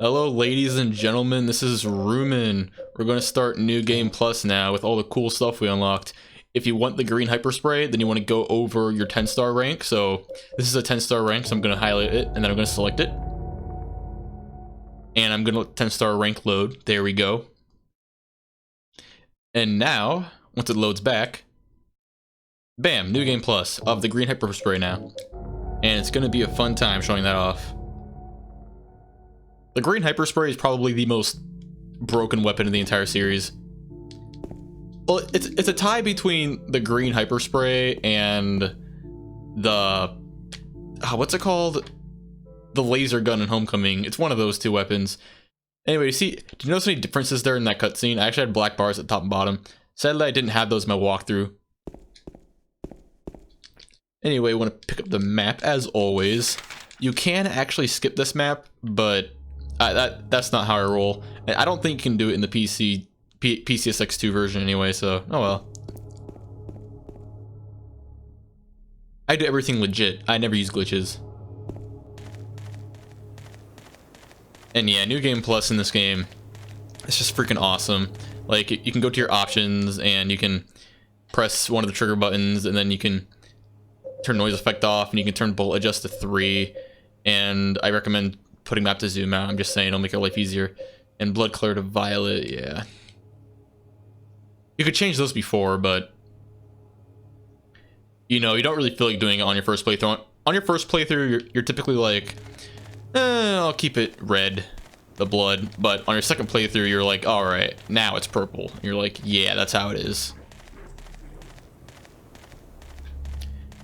Hello, ladies and gentlemen, this is Rumen. We're going to start New Game Plus now with all the cool stuff we unlocked. If you want the green hyperspray, then you want to go over your 10-star rank. So this is a 10-star rank, so I'm going to highlight it, and then I'm going to select it. And I'm going to let 10-star rank load. There we go. And now, once it loads back, bam, New Game Plus of the green hyperspray now. And it's going to be a fun time showing that off. The green hyperspray is probably the most broken weapon in the entire series. Well, it's a tie between the green hyperspray and the what's it called? The laser gun in Homecoming. It's one of those two weapons. Anyway, see, do you notice any differences there in that cutscene? I actually had black bars at the top and bottom. Sadly, I didn't have those in my walkthrough. Anyway, I want to pick up the map as always. You can actually skip this map, but that's not how I roll. I don't think you can do it in the PCSX2 version anyway, so oh well. I do everything legit. I never use glitches. And yeah, New Game Plus in this game, it's just freaking awesome. Like, you can go to your options and you can press one of the trigger buttons, and then you can turn noise effect off, and you can turn bullet adjust to 3. And I recommend putting map to zoom out. I'm just saying, it'll make your life easier. And blood color to violet, yeah. You could change those before, but you know, you don't really feel like doing it on your first playthrough. On your first playthrough, you're typically like, I'll keep it red, the blood. But on your second playthrough, you're like, all right, now it's purple. And you're like, yeah, that's how it is.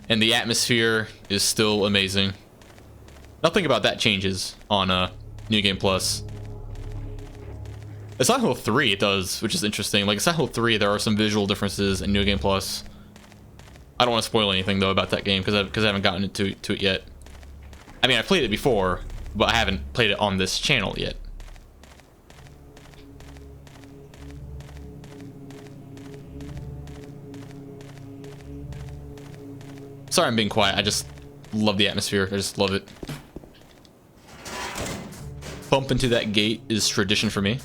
And the atmosphere is still amazing. Nothing about that changes on New Game Plus. It's Silent Hill 3 it does, which is interesting. Like, Silent Hill 3, there are some visual differences in New Game Plus. I don't want to spoil anything, though, about that game, because I haven't gotten to it yet. I mean, I played it before, but I haven't played it on this channel yet. Sorry I'm being quiet, I just love the atmosphere. I just love it. Bump into that gate is tradition for me.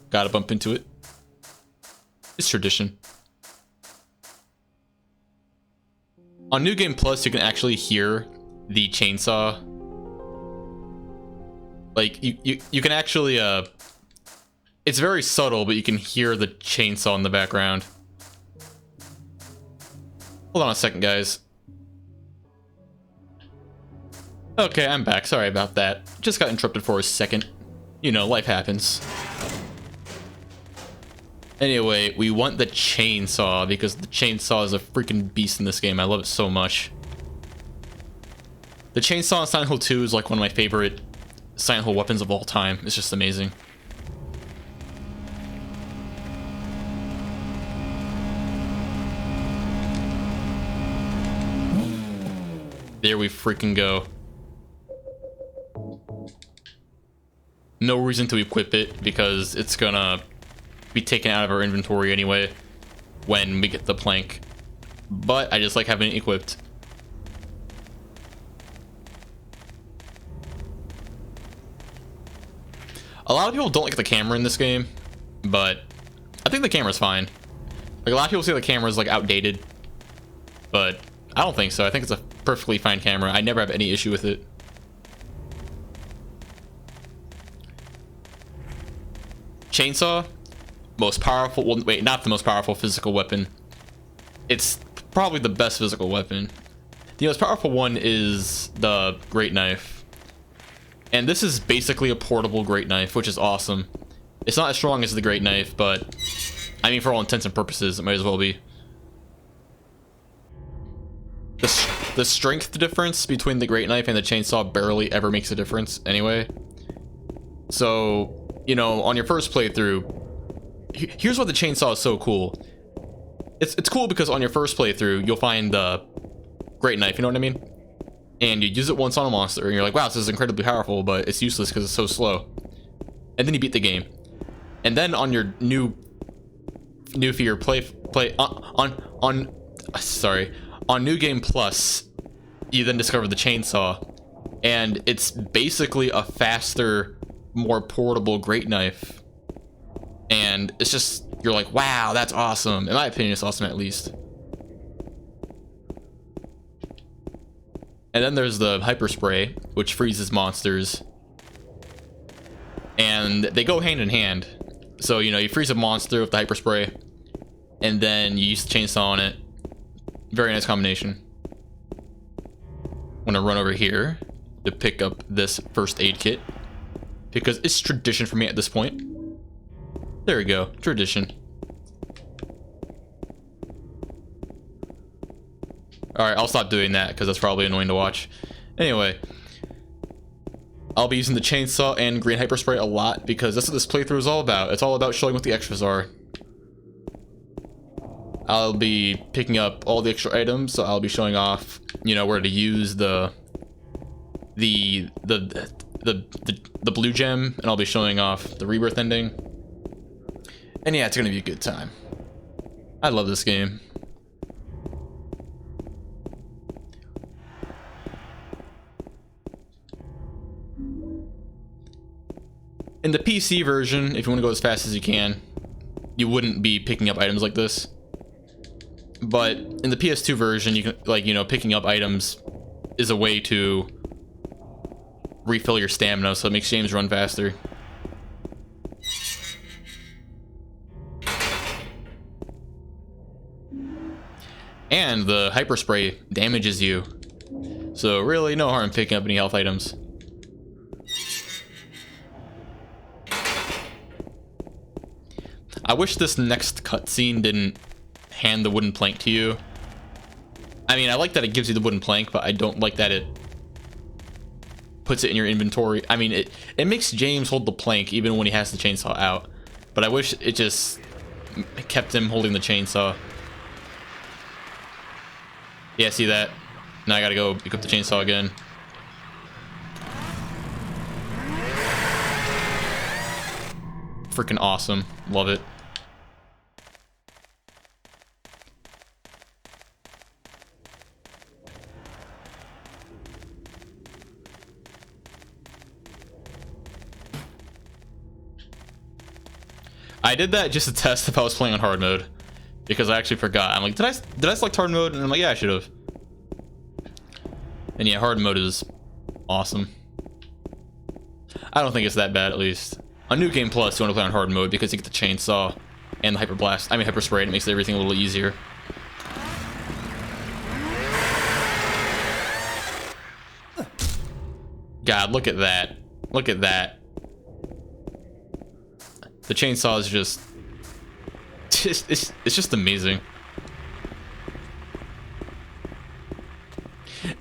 Gotta bump into it. It's tradition. On New Game Plus, you can actually hear the chainsaw. Like, you can actually, it's very subtle, but you can hear the chainsaw in the background. Hold on a second, guys. Okay, I'm back. Sorry about that. Just got interrupted for a second. You know, life happens. Anyway, we want the chainsaw because the chainsaw is a freaking beast in this game. I love it so much. The chainsaw in Silent Hill 2 is like one of my favorite Silent Hill weapons of all time. It's just amazing. There we freaking go. No reason to equip it because it's gonna be taken out of our inventory anyway when we get the plank. But I just like having it equipped. A lot of people don't like the camera in this game, but I think the camera's fine. Like, a lot of people say the camera's like outdated, but I don't think so. I think it's a perfectly fine camera. I never have any issue with it. Chainsaw, most powerful, well, wait, not the most powerful physical weapon. It's probably the best physical weapon. The most powerful one is the great knife. And this is basically a portable great knife, which is awesome. It's not as strong as the great knife, but I mean, for all intents and purposes, it might as well be. The strength difference between the great knife and the chainsaw barely ever makes a difference anyway. So, you know, on your first playthrough, here's why the chainsaw is so cool. It's cool because on your first playthrough, you'll find the great knife, you know what I mean? And you use it once on a monster, and you're like, wow, this is incredibly powerful, but it's useless because it's so slow. And then you beat the game. And then on your new for your on New Game Plus, you then discover the chainsaw, and it's basically a faster, more portable great knife, and it's just, you're like, wow, that's awesome. In my opinion, it's awesome, at least. And then there's the hyper spray, which freezes monsters, and they go hand in hand. So, you know, you freeze a monster with the hyper spray, and then you use the chainsaw on it. Very nice combination. I'm gonna run over here to pick up this first aid kit, because it's tradition for me at this point. There we go, tradition. Alright, I'll stop doing that because that's probably annoying to watch. Anyway, I'll be using the chainsaw and green hyper spray a lot because that's what this playthrough is all about. It's all about showing what the extras are. I'll be picking up all the extra items, so I'll be showing off, you know, where to use the blue gem, and I'll be showing off the Rebirth ending. And yeah, it's gonna be a good time. I love this game. In the PC version, if you want to go as fast as you can, you wouldn't be picking up items like this. But in the PS2 version, you can, like, you know, picking up items is a way to refill your stamina, so it makes games run faster. And the hyper spray damages you, so really no harm picking up any health items. I wish this next cutscene didn't hand the wooden plank to you. I mean, I like that it gives you the wooden plank, but I don't like that it puts it in your inventory. I mean, it makes James hold the plank even when he has the chainsaw out, but I wish it just kept him holding the chainsaw. Yeah, see that? Now I gotta go pick up the chainsaw again. Freaking awesome. Love it. I did that just to test if I was playing on hard mode, because I actually forgot. I'm like, did I select hard mode? And I'm like, yeah, I should have. And yeah, hard mode is awesome. I don't think it's that bad, at least. On New Game Plus, you want to play on hard mode because you get the chainsaw and the hyper spray, and it makes everything a little easier. God, look at that. Look at that. The chainsaw is just it's just amazing.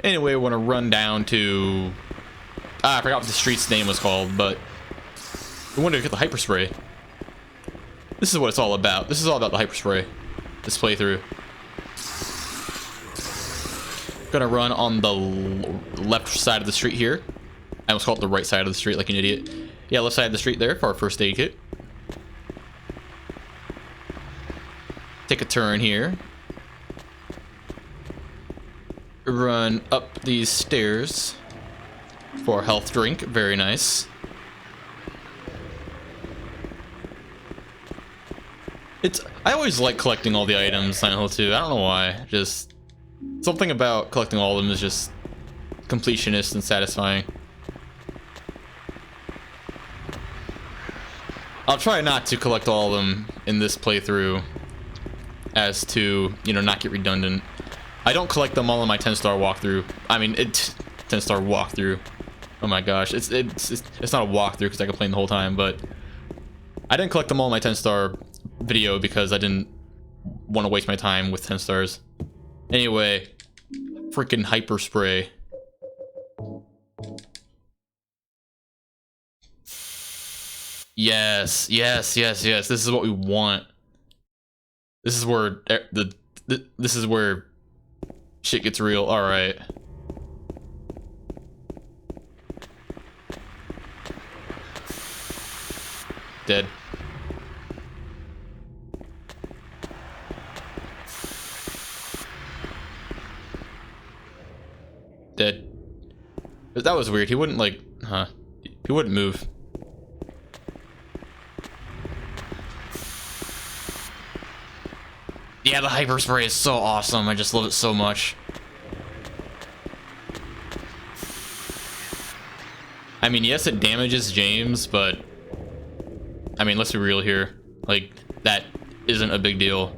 Anyway, I want to run down to I forgot what the street's name was called, but we wanted to get the hyper spray. This is what it's all about. This is all about the hyper spray. This playthrough. Gonna run on the left side of the street here. I almost called it the right side of the street like an idiot. Yeah, left side of the street there for our first aid kit. Take a turn here. Run up these stairs for a health drink. Very nice. I always like collecting all the items in Silent Hill 2. I don't know why. Just something about collecting all of them is just completionist and satisfying. I'll try not to collect all of them in this playthrough, as to, you know, not get redundant. I don't collect them all in my 10-star walkthrough. I mean, 10-star walkthrough. Oh my gosh, it's not a walkthrough because I can play them the whole time, but I didn't collect them all in my 10-star video because I didn't want to waste my time with 10 stars. Anyway, freaking hyper spray. Yes, yes, yes, yes. This is what we want. This is where this is where shit gets real. All right. Dead. Dead. That was weird. He wouldn't, like, he wouldn't move. Yeah, the hyper spray is so awesome. I just love it so much. I mean, yes, it damages James, but I mean, let's be real here. Like, that isn't a big deal.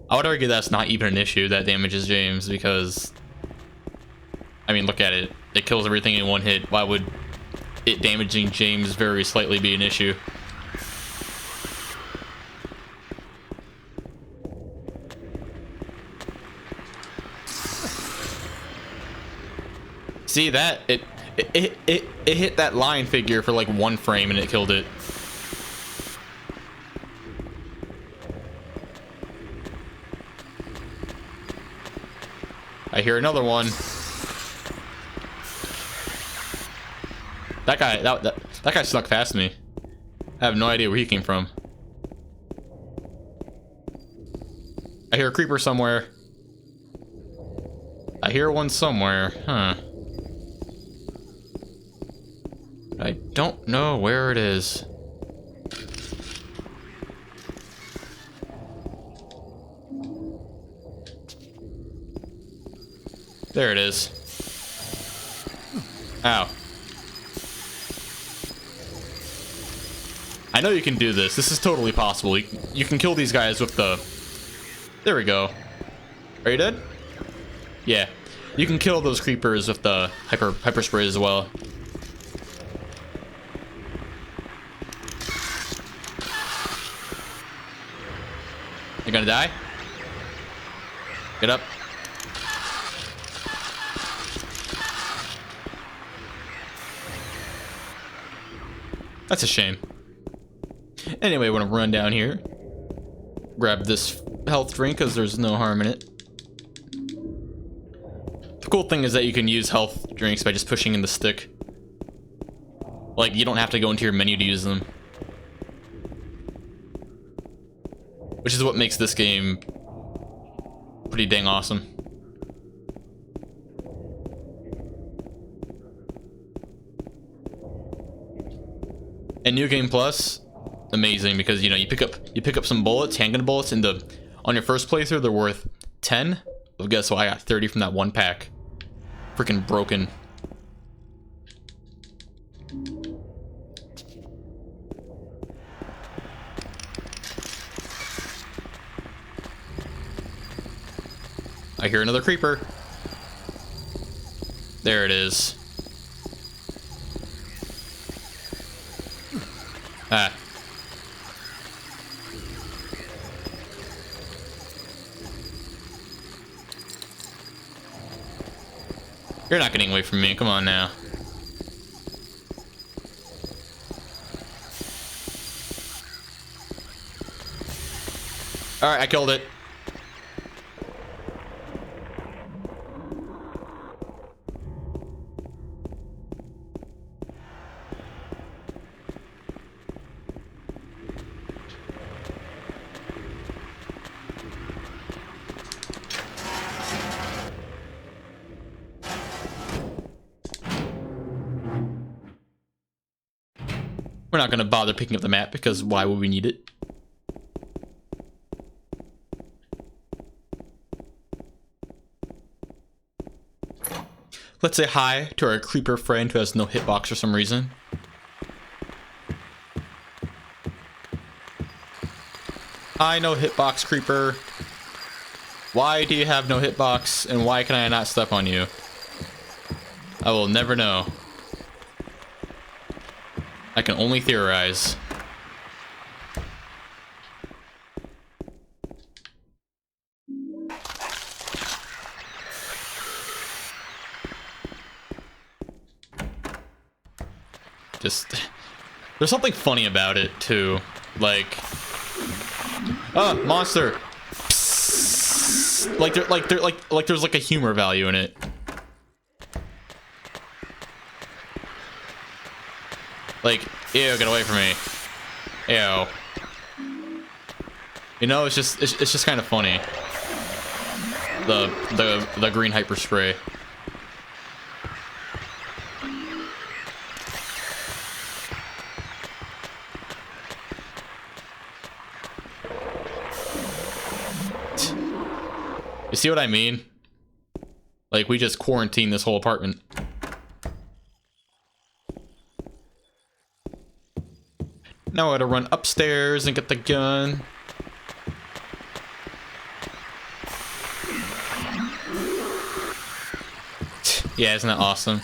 I would argue that's not even an issue that damages James, because I mean, look at it. It kills everything in one hit. Why would it damaging James very slightly be an issue? See that? It hit that line figure for like 1 frame and it killed it. I hear another one. That guy snuck past me. I have no idea where he came from. I hear a creeper somewhere. I hear one somewhere, huh? I don't know where it is. There it is. Ow. I know you can do this. This is totally possible. You can kill these guys with the... There we go. Are you dead? Yeah. You can kill those creepers with the hyper spray as well. You gonna die? Get up. That's a shame. Anyway, we're gonna run down here. Grab this health drink because there's no harm in it. The cool thing is that you can use health drinks by just pushing in the stick. Like, you don't have to go into your menu to use them. Which is what makes this game pretty dang awesome. And New Game Plus, amazing, because you know you pick up some bullets, handgun bullets, and on your first playthrough they're worth 10. Well, guess what? I got 30 from that one pack. Freaking broken. I hear another creeper. There it is. Ah. You're not getting away from me. Come on now. All right, I killed it. We're not going to bother picking up the map because why would we need it? Let's say hi to our creeper friend who has no hitbox for some reason. Hi, no hitbox creeper. Why do you have no hitbox and why can I not step on you? I will never know. I can only theorize. Just there's something funny about it too. Like, monster. Psst. Like there's like a humor value in it. Like, ew, get away from me. Ew. You know, it's just kind of funny. The green hyper spray. You see what I mean? Like, we just quarantined this whole apartment. Now I gotta run upstairs and get the gun. Yeah, isn't that awesome?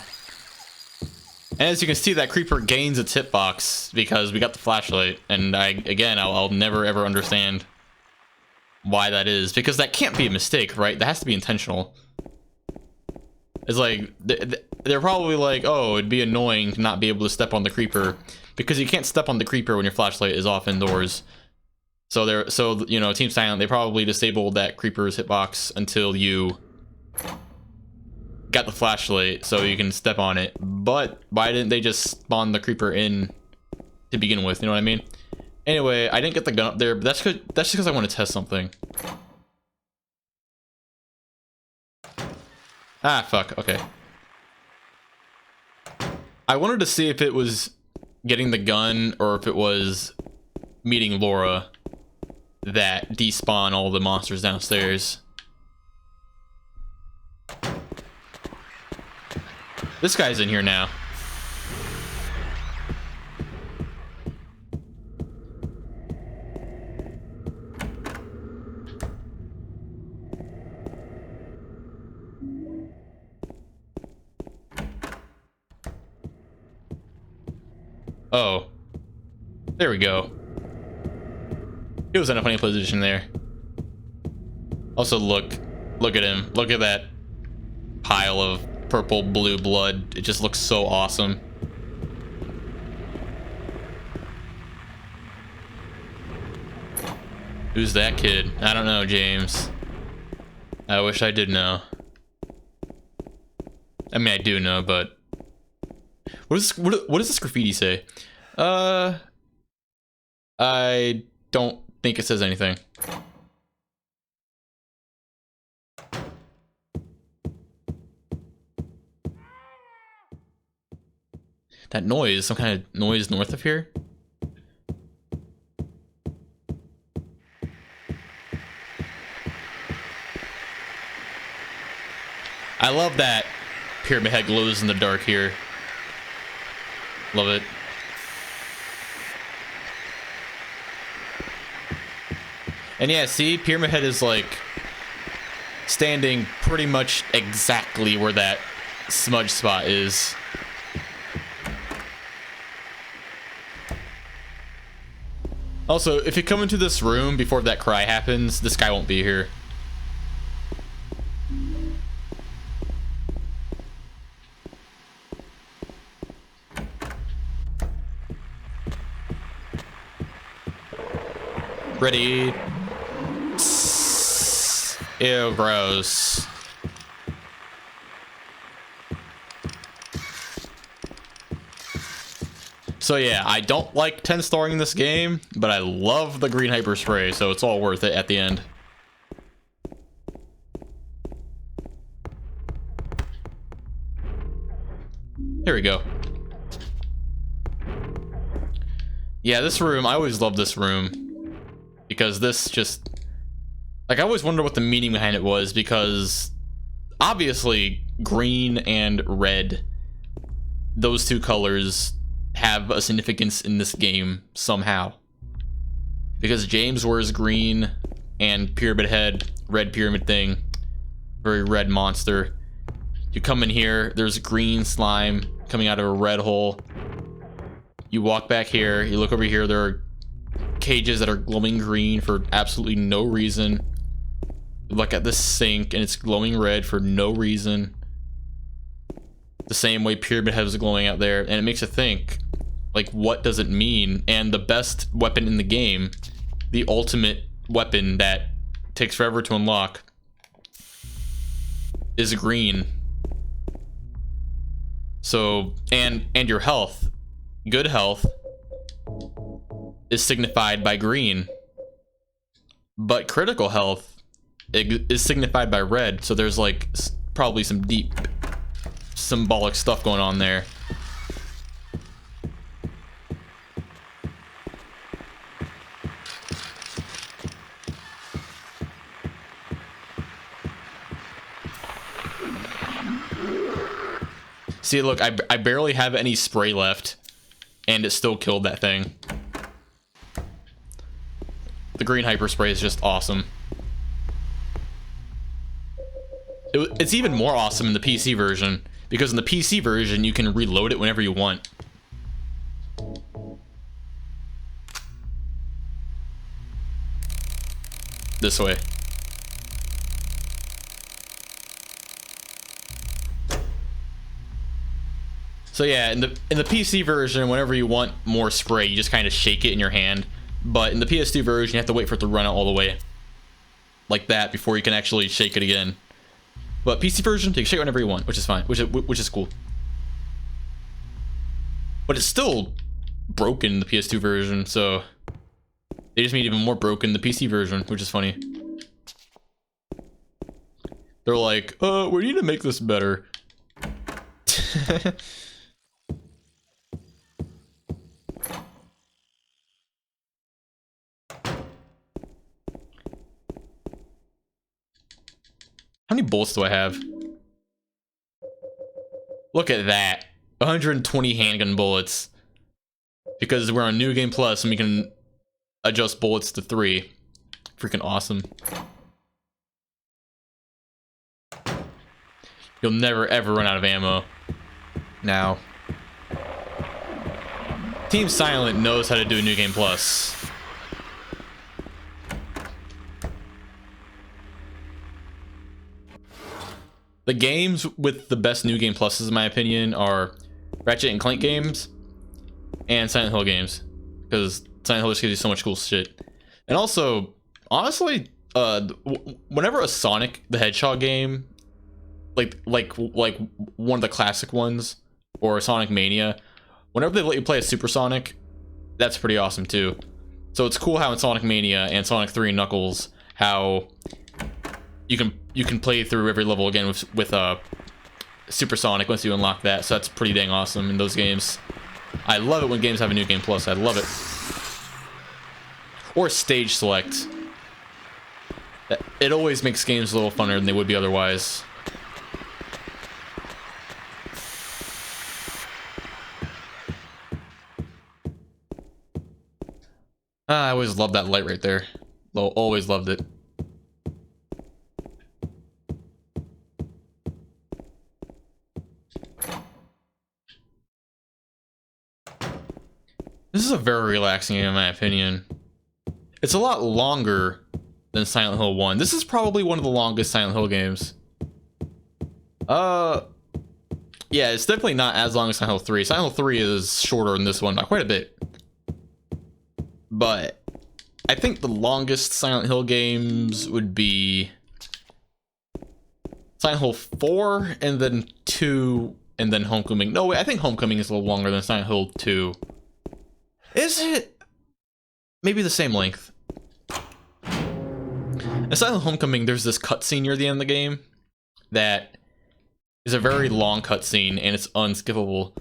And as you can see, that creeper gains its hitbox because we got the flashlight. And I'll never ever understand why that is, because that can't be a mistake, right? That has to be intentional. It's like they're probably like, oh, it'd be annoying to not be able to step on the creeper, because you can't step on the creeper when your flashlight is off indoors. So you know, Team Silent, they probably disabled that creeper's hitbox until you got the flashlight so you can step on it. But why didn't they just spawn the creeper in to begin with? You know what I mean? Anyway, I didn't get the gun up there, but that's just because I want to test something. Ah, fuck. Okay. I wanted to see if it was getting the gun or if it was meeting Laura that despawn all the monsters downstairs. This guy's in here now. Oh. There we go. He was in a funny position there. Also, look at him. Look at that pile of purple blue blood. It just looks so awesome. Who's that kid? I don't know, James. I wish I did know. I mean, I do know, but what does this graffiti say? I don't think it says anything. That noise, some kind of noise north of here? I love that Pyramid Head glows in the dark here. Love it. And yeah, see, Pyramid Head is like standing pretty much exactly where that smudge spot is. Also, if you come into this room before that cry happens, this guy won't be here. Ready. Ew, gross. So yeah, I don't like 10 starring this game, but I love the green hyper spray, so it's all worth it at the end. Here we go. Yeah, this room, I always loved this room, because this just, like, I always wondered what the meaning behind it was, because obviously green and red, those two colors have a significance in this game somehow, because James wears green and Pyramid Head, red pyramid thing, very red monster. You come in here, there's green slime coming out of a red hole. You walk back here, you look over here, there are cages that are glowing green for absolutely no reason. You look at this sink and it's glowing red for no reason, the same way Pyramid Head is glowing out there, and it makes you think, like, what does it mean? And the best weapon in the game, the ultimate weapon that takes forever to unlock, is green. So, and your health, good health, is signified by green, but critical health is signified by red. So there's like probably some deep symbolic stuff going on there. See, look, I barely have any spray left, and it still killed that thing. The green hyper spray is just awesome. It's even more awesome in the PC version, because in the PC version, you can reload it whenever you want. This way. So yeah, in the PC version, whenever you want more spray, you just kind of shake it in your hand. But in the PS2 version, you have to wait for it to run out all the way, like that, before you can actually shake it again. But PC version, you can shake it whenever you want, which is fine, which is cool. But it's still broken in the PS2 version, so they just made it even more broken in the PC version, which is funny. They're like, we need to make this better. How many bullets do I have? Look at that. 120 handgun bullets. Because we're on New Game Plus and we can adjust bullets to 3. Freaking awesome. You'll never ever run out of ammo. Now. Team Silent knows how to do New Game Plus. The games with the best New Game Pluses, in my opinion, are Ratchet and Clank games and Silent Hill games, because Silent Hill just gives you so much cool shit. And also, honestly, whenever a Sonic the Hedgehog game, like one of the classic ones, or Sonic Mania, whenever they let you play a Supersonic, that's pretty awesome too. So it's cool how in Sonic Mania and Sonic 3 and Knuckles, how you can play through every level again with Supersonic once you unlock that. So that's pretty dang awesome in those games. I love it when games have a New Game Plus. I love it. Or stage select. It always makes games a little funner than they would be otherwise. I always loved that light right there. Always loved it. This is a very relaxing game in my opinion. It's a lot longer than Silent Hill 1. This is probably one of the longest Silent Hill games. Yeah, it's definitely not as long as Silent Hill 3. Silent Hill 3 is shorter than this one by quite a bit. But I think the longest Silent Hill games would be Silent Hill 4 and then 2 and then Homecoming. No, wait, I think Homecoming is a little longer than Silent Hill 2. Is it? Maybe the same length. In Silent Hill Homecoming, there's this cutscene near the end of the game that is a very long cutscene and it's unskippable.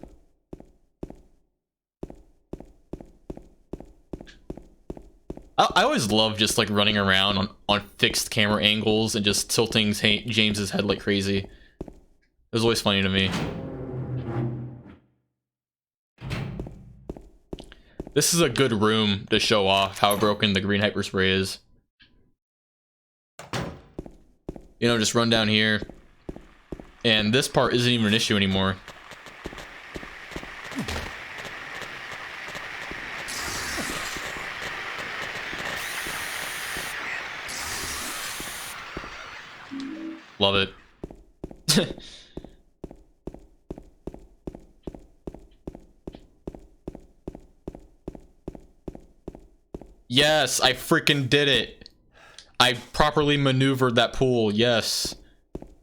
I always love just like running around on fixed camera angles and just tilting James's head like crazy. It was always funny to me. This is a good room to show off how broken the green hyperspray is. You know, just run down here. And this part isn't even an issue anymore. Love it. Yes, I freaking did it. I properly maneuvered that pool. Yes.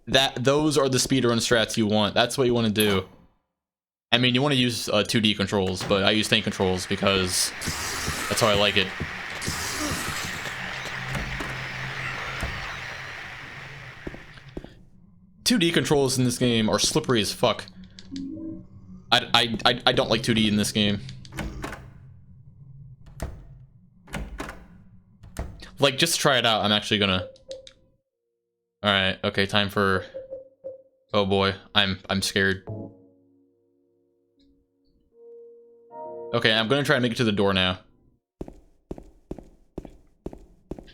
Those are the speedrun strats you want. That's what you want to do. I mean, you want to use 2D controls, but I use tank controls because that's how I like it. .2D controls in this game are slippery as fuck. I don't like 2D in this game. Like, just to try it out, I'm actually gonna... Alright, okay, time for... Oh boy, I'm scared. Okay, I'm gonna try to make it to the door now.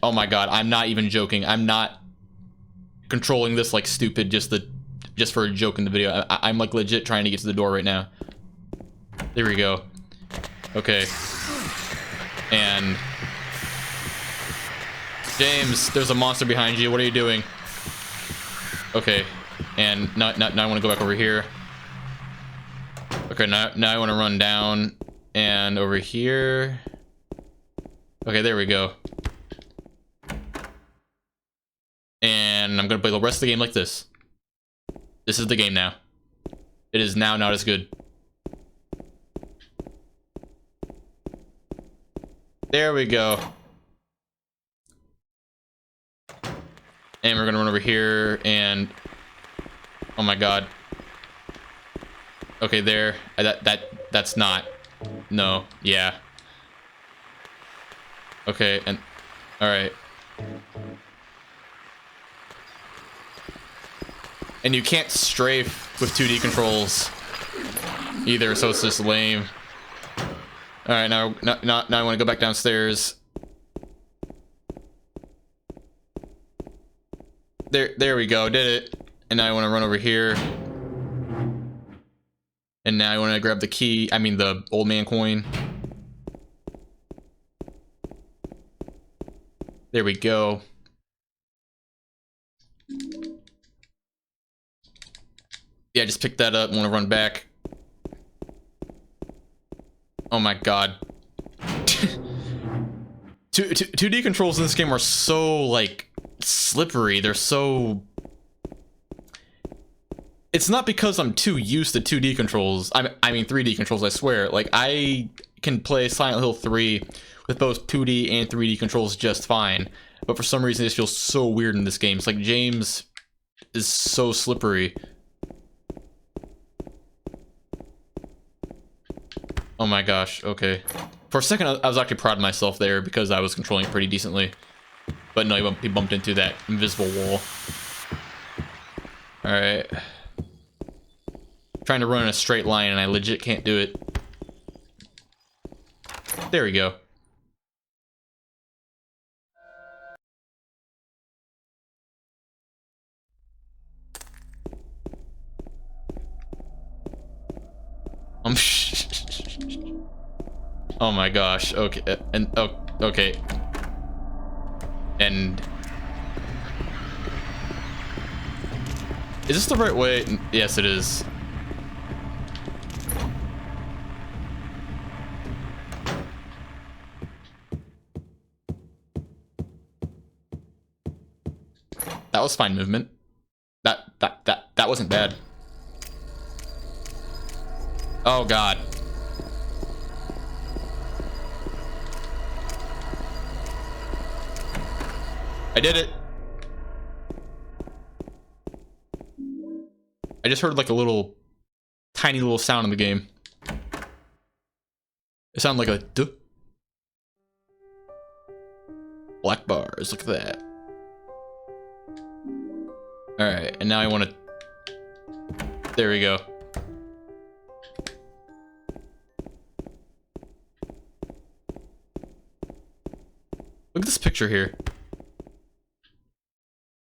Oh my god, I'm not even joking. I'm not controlling this like stupid just for a joke in the video. I'm like legit trying to get to the door right now. There we go. Okay. And James, there's a monster behind you. What are you doing? Okay. And now I want to go back over here. Okay, now I want to run down and over here. Okay, there we go. And I'm gonna play the rest of the game like this. This is the game now. It is now not as good. There we go. And we're gonna run over here and oh my god. Okay, there. That's not. No. Yeah. Okay, and all right. And you can't strafe with 2D controls either, so it's just lame. All right, now I want to go back downstairs. There we go, did it. And now I want to run over here. And now I want to grab the key, I mean the old man coin. There we go. Yeah, just pick that up. I want to run back. Oh my god. 2D controls in this game are so, like, slippery. They're so... It's not because I'm too used to 2D controls. I mean 3D controls, I swear. Like, I can play Silent Hill 3 with both 2D and 3D controls just fine. But for some reason, it just feels so weird in this game. It's like James is so slippery. Oh my gosh, okay. For a second, I was actually proud of myself there because I was controlling it pretty decently. But no, he bumped into that invisible wall. Alright. Trying to run in a straight line and I legit can't do it. There we go. Oh my gosh, okay, and oh, okay. And is this the right way? Yes, it is. That was fine movement. That wasn't bad. Oh god. I did it. I just heard like a little tiny little sound in the game. It sounded like a duh. Black bars, look at that. Alright, and now I want to... There we go. Look at this picture here.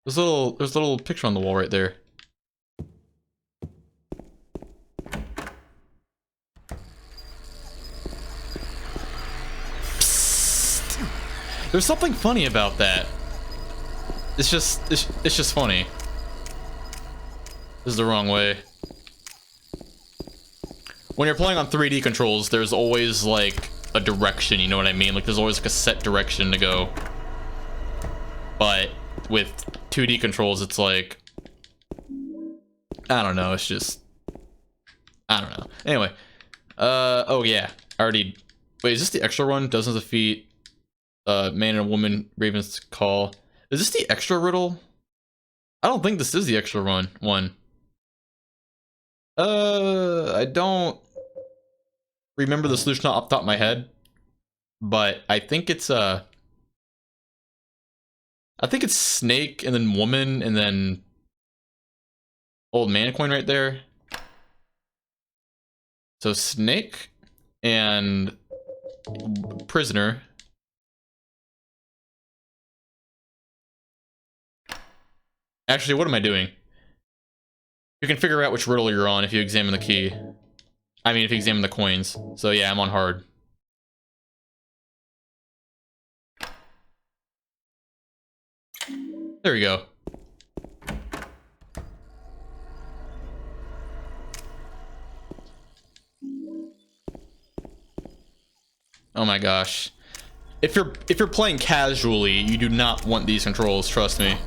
There's a little picture on the wall right there. Psst. There's something funny about that. It's just funny. This is the wrong way. When you're playing on 3D controls, there's always like a direction, you know what I mean? Like there's always like a set direction to go. But with 2D controls, it's like, I don't know, it's just, I don't know. Anyway, oh yeah, I already, wait, is this the extra one? Dozens of feet, man and a woman, Raven's call. Is this the extra riddle? I don't think this is the extra one. I don't remember the solution off the top of my head, but I think it's snake and then woman and then old man coin right there. So snake and prisoner. Actually, what am I doing? You can figure out which riddle you're on if you examine the key. I mean, if you examine the coins. So yeah, I'm on hard. There we go. Oh my gosh. If you're playing casually, you do not want these controls, trust me.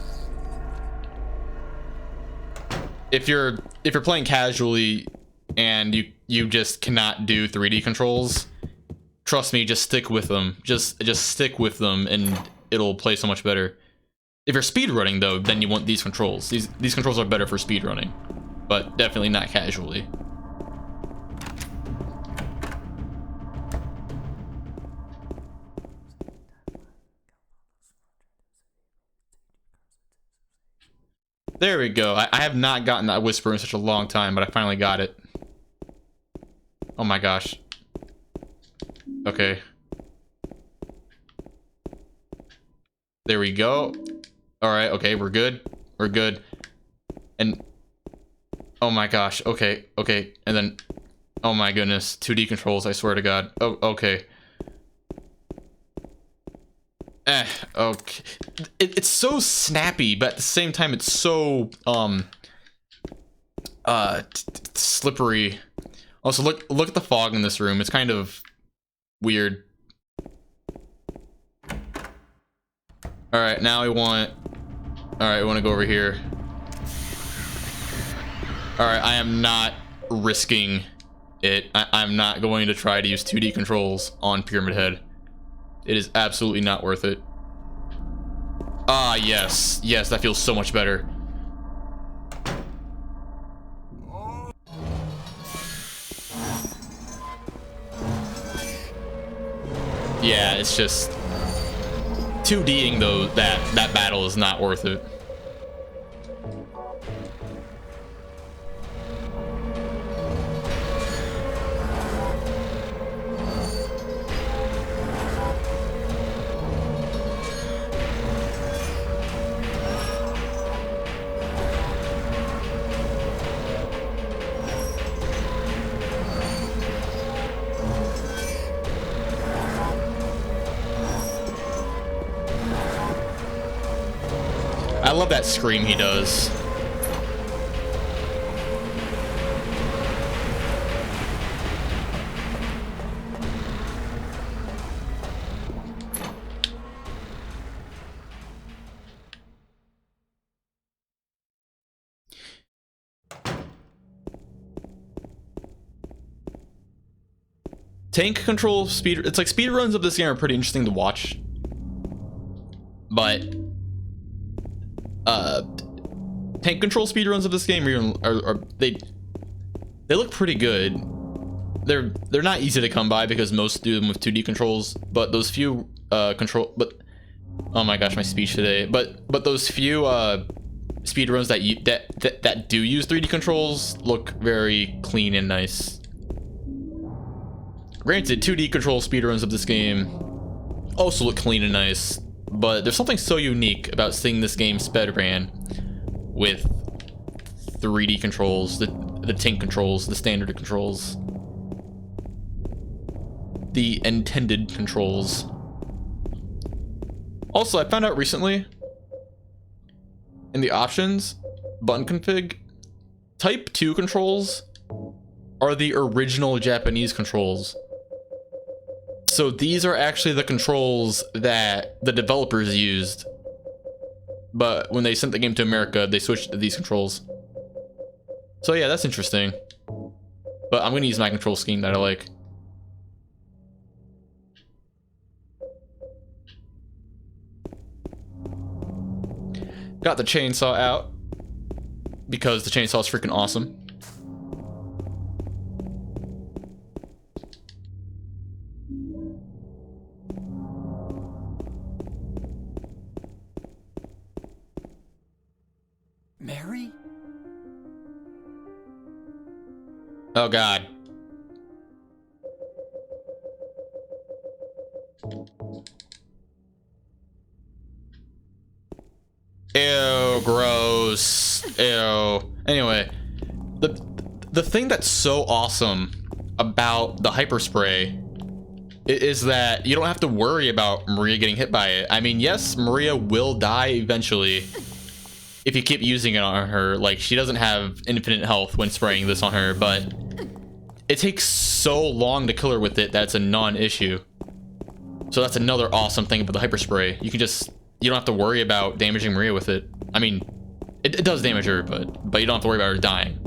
If you're playing casually and you just cannot do 3D controls, trust me, just stick with them. Just stick with them and it'll play so much better. If you're speedrunning though, then you want these controls. These controls are better for speedrunning, but definitely not casually. There we go. I have not gotten that whisper in such a long time, but I finally got it. Oh my gosh. Okay. There we go. All right, okay, we're good. We're good. And oh my gosh, okay, okay. And then, oh my goodness, 2D controls, I swear to God. Oh, okay. Okay. It's so snappy, but at the same time, it's so, slippery. Also, look at the fog in this room. It's kind of weird. All right, now we want to go over here. All right, I am not risking it. I'm not going to try to use 2D controls on Pyramid Head. It is absolutely not worth it. Ah, yes. Yes, that feels so much better. Yeah, it's just 2D'ing though, that battle is not worth it. I love that scream he does. Tank control speed. It's like speed runs of this game are pretty interesting to watch, but tank control speedruns of this game are they look pretty good. They're not easy to come by because most do them with 2D controls, but those few oh my gosh, my speech today. But those few speedruns that do use 3D controls look very clean and nice. Granted, 2D control speedruns of this game also look clean and nice, but there's something so unique about seeing this game sped ran with 3D controls, the tank controls, the standard controls, the intended controls. Also, I found out recently in the options button config, type 2 controls are the original Japanese controls. So these are actually the controls that the developers used, but when they sent the game to America, they switched to these controls. So yeah, that's interesting. But I'm gonna use my control scheme that I like. Got the chainsaw out because the chainsaw is freaking awesome. Mary? Oh God. Ew, gross. Ew. Anyway, the thing that's so awesome about the hyper spray is that you don't have to worry about Maria getting hit by it. I mean, yes, Maria will die eventually if you keep using it on her. Like, she doesn't have infinite health when spraying this on her, but it takes so long to kill her with it that it's a non-issue. So that's another awesome thing about the hyper spray. You don't have to worry about damaging Maria with it. I mean, it does damage her, but you don't have to worry about her dying.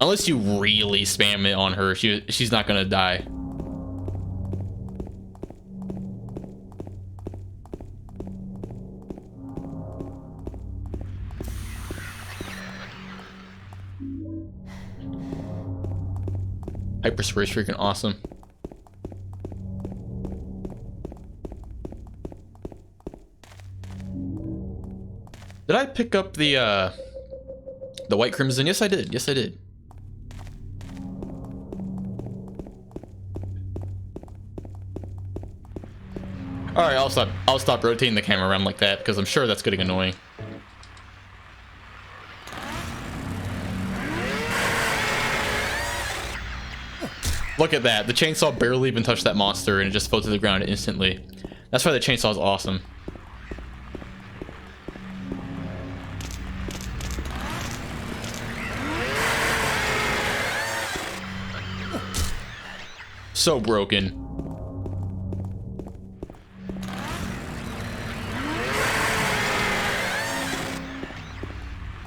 Unless you really spam it on her, she's not gonna die. Hyper spray is freaking awesome. Did I pick up the white crimson? Yes, I did. Yes, I did. All right, I'll stop rotating the camera around like that because I'm sure that's getting annoying. Look at that. The chainsaw barely even touched that monster and it just fell to the ground instantly. That's why the chainsaw is awesome. So broken.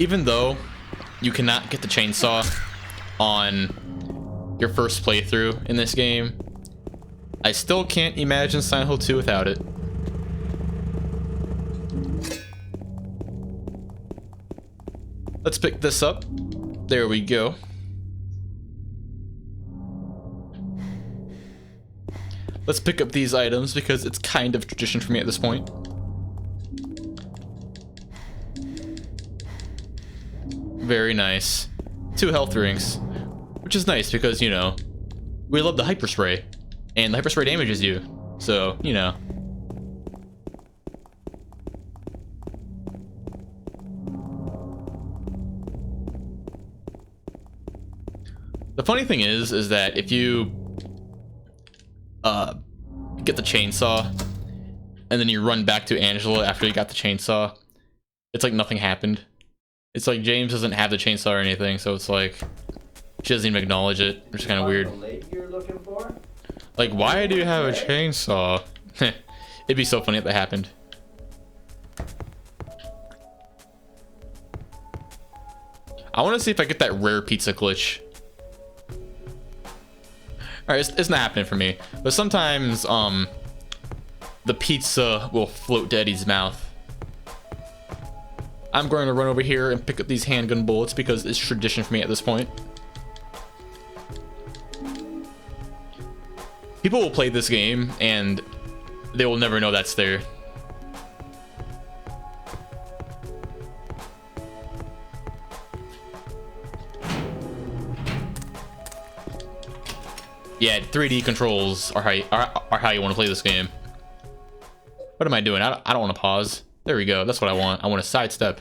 Even though you cannot get the chainsaw on your first playthrough in this game, I still can't imagine Silent Hill 2 without it. Let's pick this up. There we go. Let's pick up these items because it's kind of tradition for me at this point. Very nice. 2 health rings, which is nice because, you know, we love the hyper spray, and the hyper spray damages you, so, you know. The funny thing is that if you get the chainsaw and then you run back to Angela after you got the chainsaw, it's like nothing happened. It's like James doesn't have the chainsaw or anything, so it's like she doesn't even acknowledge it, which is kind of weird. Like, why do you have a chainsaw? It'd be so funny if that happened. I want to see if I get that rare pizza glitch. Alright, it's not happening for me, but sometimes the pizza will float to Eddie's mouth. I'm going to run over here and pick up these handgun bullets because it's tradition for me at this point. People will play this game and they will never know that's there. Yeah, 3D controls are how you want to play this game. What am I doing? I don't want to pause. There we go. That's what I want. I want to sidestep.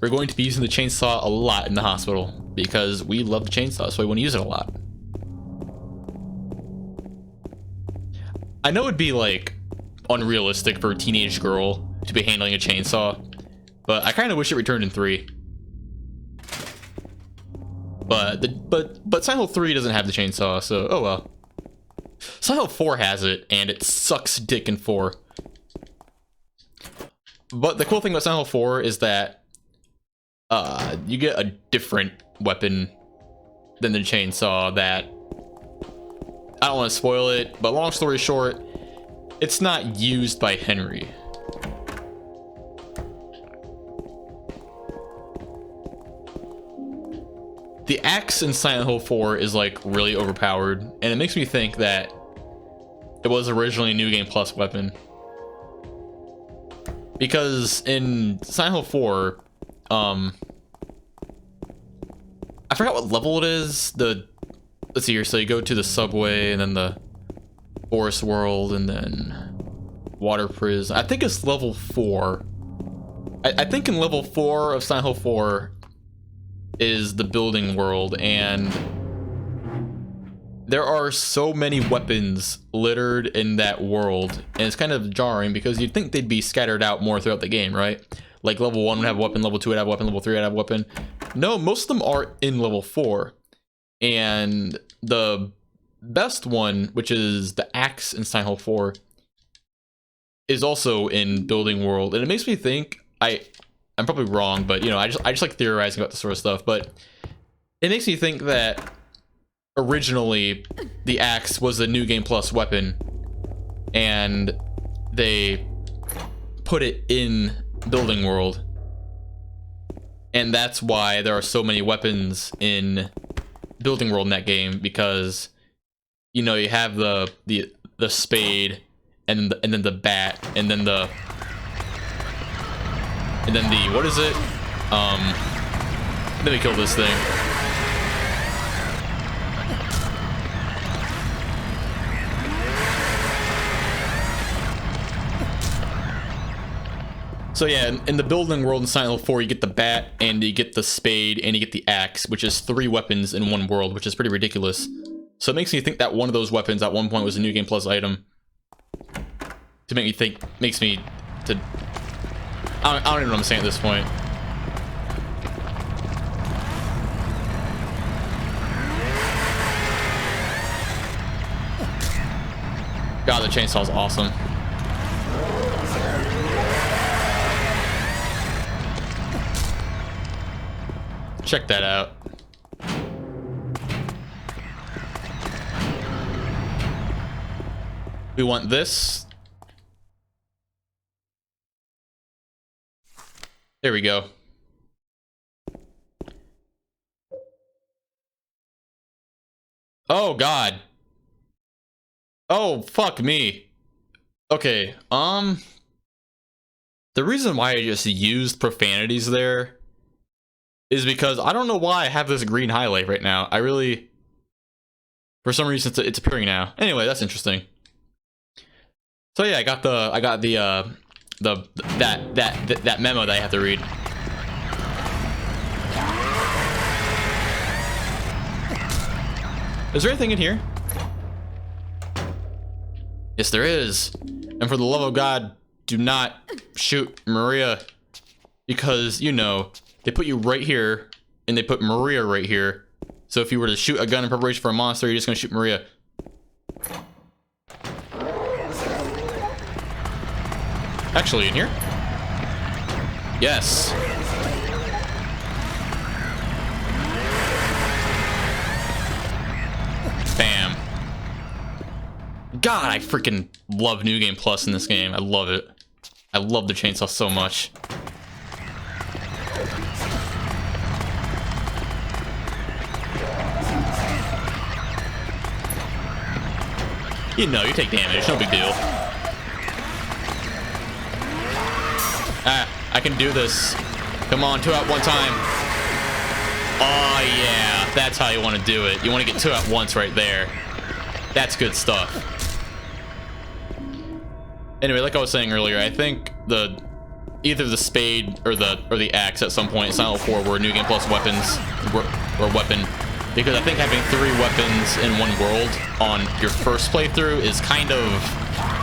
We're going to be using the chainsaw a lot in the hospital because we love the chainsaw, so we want to use it a lot. I know it'd be like unrealistic for a teenage girl to be handling a chainsaw, but I kind of wish it returned in 3. But Silent Hill 3 doesn't have the chainsaw, so oh well. Silent Hill 4 has it, and it sucks dick in 4. But the cool thing about Silent Hill 4 is that you get a different weapon than the chainsaw that... I don't want to spoil it, but long story short, it's not used by Henry. The axe in Silent Hill 4 is like really overpowered, and it makes me think that it was originally a New Game Plus weapon. Because in Silent Hill 4, I forgot what level it is. Let's see here. So you go to the subway and then the forest world and then water prison. I think it's level 4. I think in level 4 of Silent Hill 4 is the building world, and there are so many weapons littered in that world, and it's kind of jarring because you'd think they'd be scattered out more throughout the game, right? Like level 1 would have a weapon, level 2 would have a weapon, level 3 would have a weapon. No, most of them are in level 4. And the best one, which is the axe in Silent Hill 4, is also in building world. And it makes me think, I'm probably wrong, but you know, I just like theorizing about this sort of stuff, but it makes me think that originally the axe was a New Game Plus weapon and they put it in building world, and that's why there are so many weapons in building world in that game, because you know, you have the spade and then the bat and then the what is it, let me kill this thing. So yeah, in the building world in Silent Hill 4, you get the bat, and you get the spade, and you get the axe, which is 3 weapons in one world, which is pretty ridiculous. So it makes me think that one of those weapons at one point was a New Game Plus item. To make me think, makes me to... I don't even know what I'm saying at this point. God, the chainsaw is awesome. Check that out. We want this. There we go. Oh God. Oh fuck me. Okay, the reason why I just used profanities there is because I don't know why I have this green highlight right now. I really, for some reason it's appearing now. Anyway, that's interesting. So yeah, I got that memo that I have to read. Is there anything in here? Yes, there is. And for the love of God, do not shoot Maria, because, you know, they put you right here and they put Maria right here. So if you were to shoot a gun in preparation for a monster, you're just gonna shoot Maria. Actually, in here? Yes. Bam. God, I freaking love New Game Plus in this game. I love it. I love the chainsaw so much. You know, you take damage, no big deal. Ah, I can do this. Come on, 2 at one time. Oh yeah, that's how you want to do it. You want to get 2 at once right there. That's good stuff. Anyway, like I was saying earlier, I think either the spade or the axe at some point in Silent Hill 4 were New Game Plus weapons or weapon, because I think having 3 weapons in one world on your first playthrough is kind of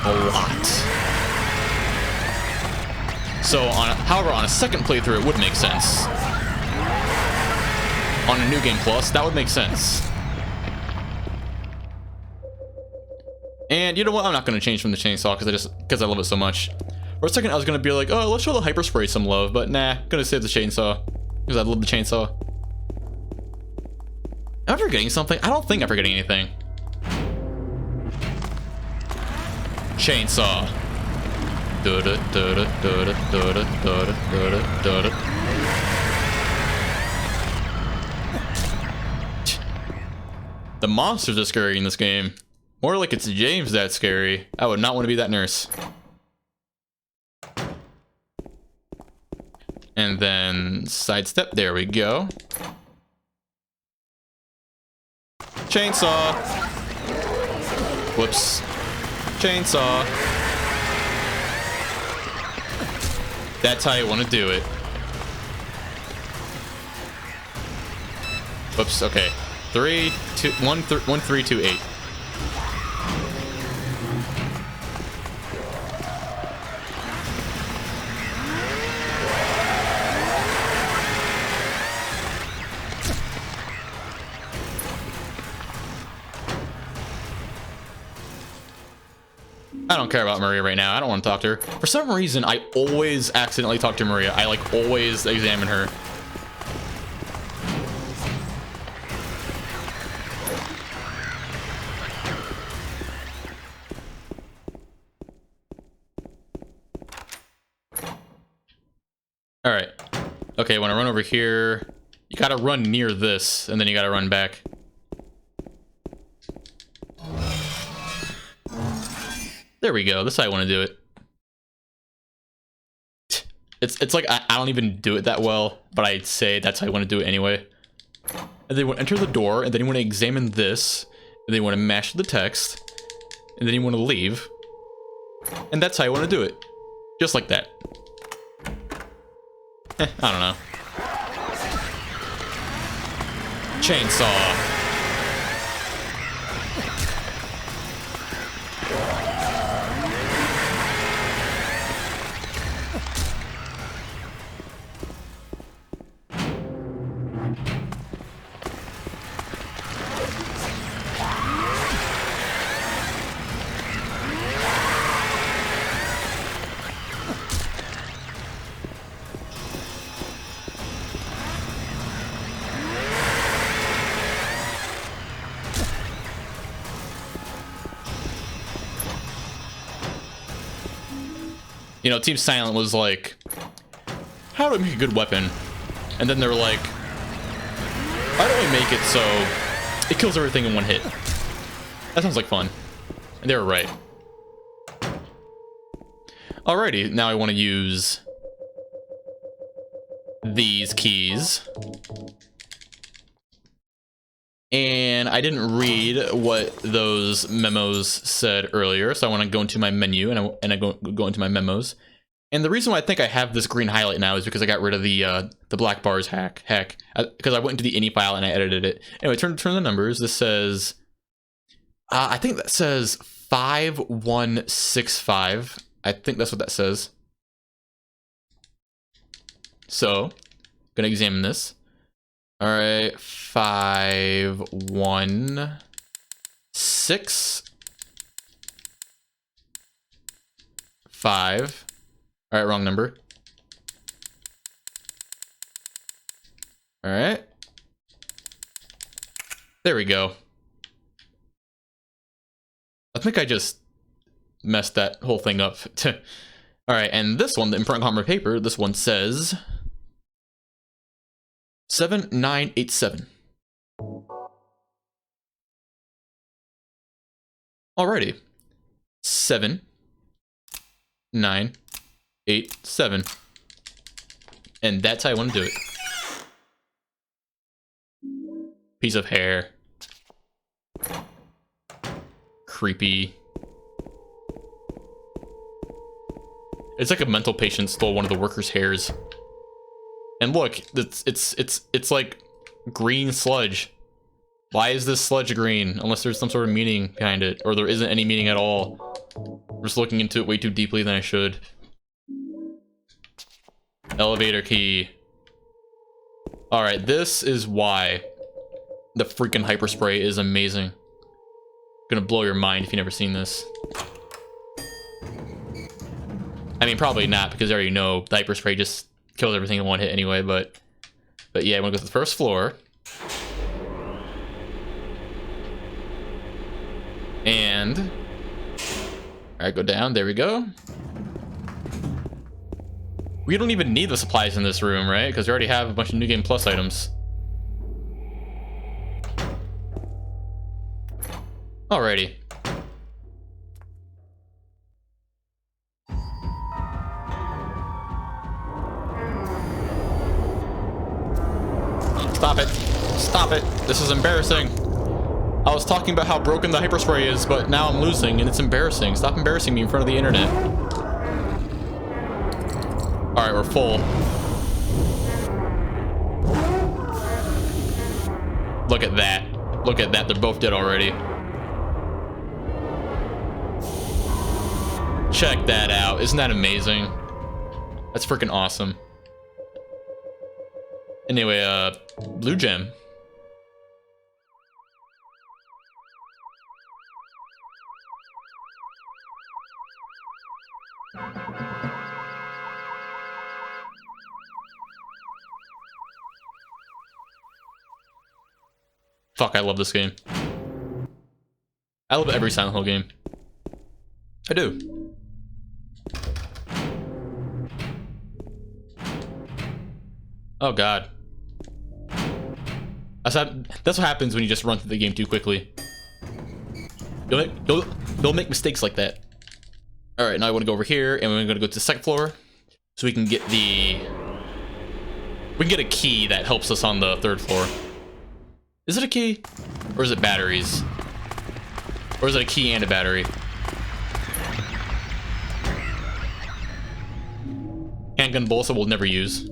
a lot. So, however, on a second playthrough, it would make sense. On a New Game Plus, that would make sense. And you know what? I'm not going to change from the chainsaw because I love it so much. For a second, I was going to be like, oh, let's show the hyper spray some love, but nah, going to save the chainsaw because I love the chainsaw. Am I forgetting something? I don't think I'm forgetting anything. Chainsaw. The monsters are scary in this game. More like it's James that's scary. I would not want to be that nurse. And then sidestep. There we go. Chainsaw. Whoops. Chainsaw. That's how you want to do it. Whoops, okay. 3, 2, 1, 3, 2, 8. I don't care about Maria right now. I don't want to talk to her. For some reason, I always accidentally talk to Maria. I like always examine her. All right. Okay, when I run over here, you gotta run near this, and then you gotta run back. There we go. That's how I want to do it. It's like I don't even do it that well, but I'd say that's how I want to do it anyway. And then you want to enter the door, and then you want to examine this, and then you want to mash the text, and then you want to leave. And that's how you want to do it. Just like that. I don't know. Chainsaw. You know, Team Silent was like, how do we make a good weapon? And then they were like, why don't we make it so it kills everything in one hit? That sounds like fun. And they were right. Alrighty, now I want to use these keys. And I didn't read what those memos said earlier, so I want to go into my menu, and I go into my memos. And the reason why I think I have this green highlight now is because I got rid of the black bars hack, because I went into the ini file and I edited it. Anyway, turn the numbers. This says, I think that says 5165. I think that's what that says. So, gonna examine this. All right, 5, 1, 6, 5. All right, wrong number. All right. There we go. I think I just messed that whole thing up. All right, and this one, the important comma paper, this one says 7987. Alrighty. 7987. And that's how I want to do it. Piece of hair. Creepy. It's like a mental patient stole one of the workers' hairs. And look, it's like green sludge. Why is this sludge green? Unless there's some sort of meaning behind it, or there isn't any meaning at all. I'm just looking into it way too deeply than I should. Elevator key. Alright, this is why the freaking hyperspray is amazing. Gonna blow your mind if you've never seen this. I mean, probably not, because I already know the hyperspray just kills everything in one hit anyway, but yeah, I'm gonna go to the first floor. And alright, go down, there we go. We don't even need the supplies in this room, right? Because we already have a bunch of New Game Plus items. Alrighty. Stop it. Stop it. This is embarrassing. I was talking about how broken the hyperspray is, but now I'm losing, and it's embarrassing. Stop embarrassing me in front of the internet. Alright, we're full. Look at that. Look at that. They're both dead already. Check that out. Isn't that amazing? That's freaking awesome. Anyway, blue gem. Fuck, I love this game. I love every Silent Hill game. I do. Oh god. That's what happens when you just run through the game too quickly. Don't make mistakes like that. Alright, now I want to go over here, and we're going to go to the second floor. So we can get the... We can get a key that helps us on the third floor. Is it a key? Or is it batteries? Or is it a key and a battery? Handgun bullets we'll never use.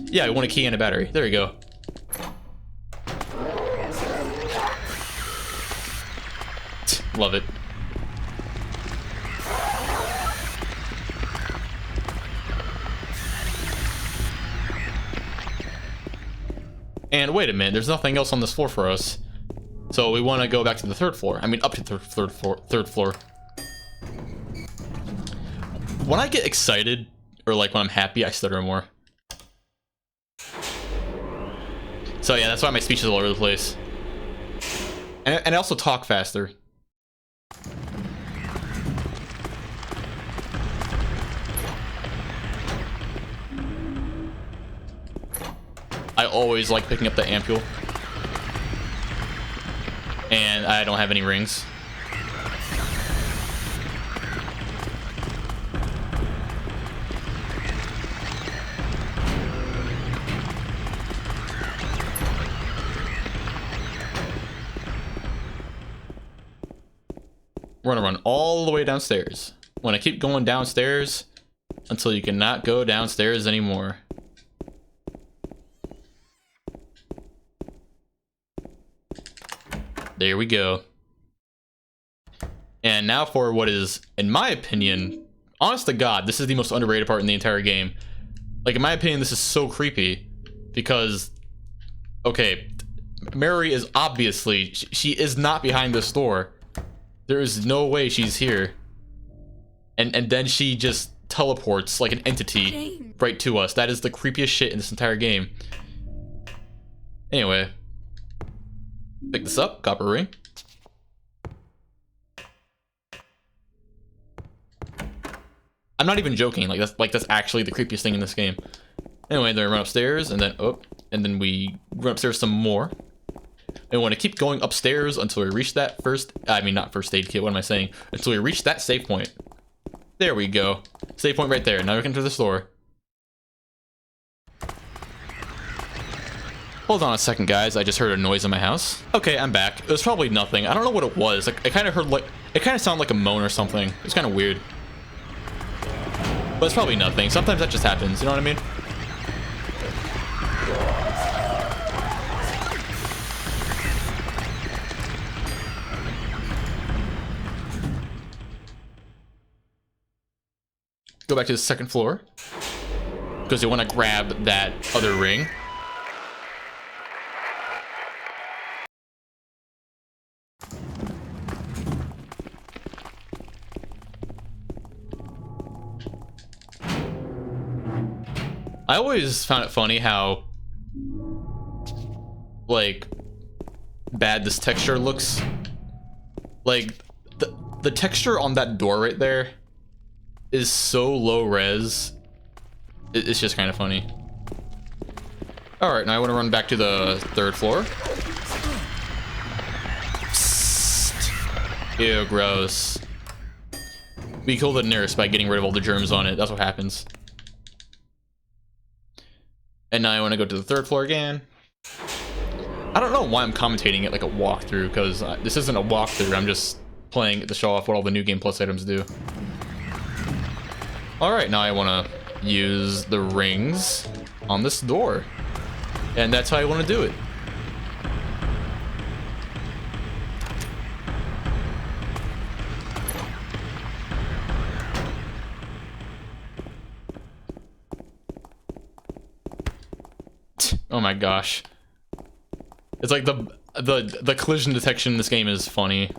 Yeah, I want a key and a battery. There you go. Love it. And wait a minute, there's nothing else on this floor for us. So we want to go back to the third floor. I mean, up to the third floor. When I get excited, or like when I'm happy, I stutter more. So yeah, that's why my speech is all over the place. And I also talk faster. I always like picking up the ampule. And I don't have any rings. We're gonna run all the way downstairs. I'm gonna keep going downstairs until you cannot go downstairs anymore. There we go. And now for what is, in my opinion, honest to God, this is the most underrated part in the entire game. Like, in my opinion, this is so creepy because, okay, Mary is obviously, she is not behind this door. There is no way she's here. And then she just teleports like an entity right to us. That is the creepiest shit in this entire game. Anyway. Pick this up, copper ring. I'm not even joking, that's actually the creepiest thing in this game. Anyway, then we run upstairs and then we run upstairs some more. And we want to keep going upstairs until we reach that not first aid kit, what am I saying? Until we reach that save point. There we go. Save point right there. Now we can enter the store. Hold on a second, guys. I just heard a noise in my house. Okay, I'm back. It was probably nothing. I don't know what it was. Like, it kind of sounded like a moan or something. It was kind of weird. But it's probably nothing. Sometimes that just happens. You know what I mean? Go back to the second floor because you want to grab that other ring. I always found it funny how, like, bad this texture looks. Like, the texture on that door right there is so low res. It's just kind of funny. Alright, now I want to run back to the third floor. Psst. Ew, gross. We kill the nurse by getting rid of all the germs on it. That's what happens. And now I want to go to the third floor again. I don't know why I'm commentating it like a walkthrough, because this isn't a walkthrough. I'm just playing it to show off what all the new Game Plus items do. Alright, now I want to use the rings on this door. And that's how I want to do it. Oh my gosh. It's like the collision detection in this game is funny.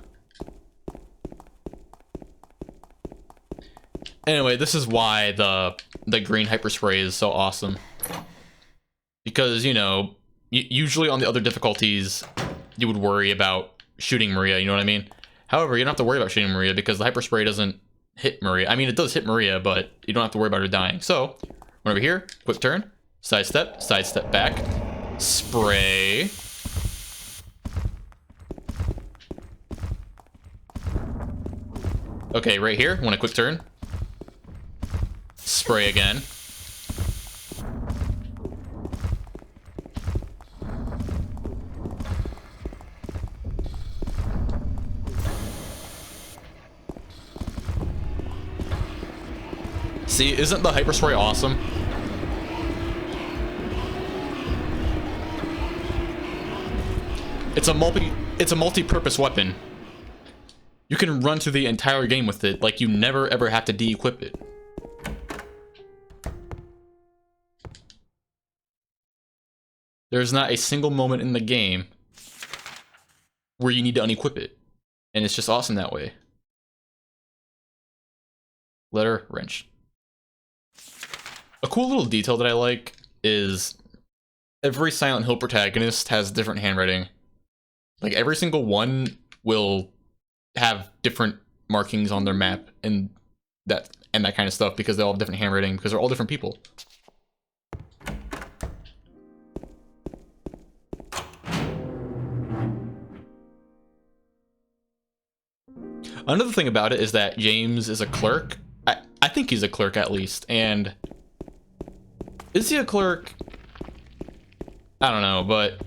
Anyway, this is why the green hyperspray is so awesome. Because, you know, usually on the other difficulties, you would worry about shooting Maria, you know what I mean? However, you don't have to worry about shooting Maria because the hyperspray doesn't hit Maria. I mean, it does hit Maria, but you don't have to worry about her dying. So, run over here, quick turn, sidestep back, spray. Okay, right here, want a quick turn. Spray again. See, isn't the hyperspray awesome? It's a multi-purpose weapon. You can run through the entire game with it, like you never ever have to de-equip it. There's not a single moment in the game where you need to unequip it. And it's just awesome that way. Letter wrench. A cool little detail that I like is every Silent Hill protagonist has different handwriting. Like every single one will have different markings on their map and that kind of stuff because they all have different handwriting because they're all different people. Another thing about it is that James is a clerk. I think he's a clerk at least, and is he a clerk? I don't know, but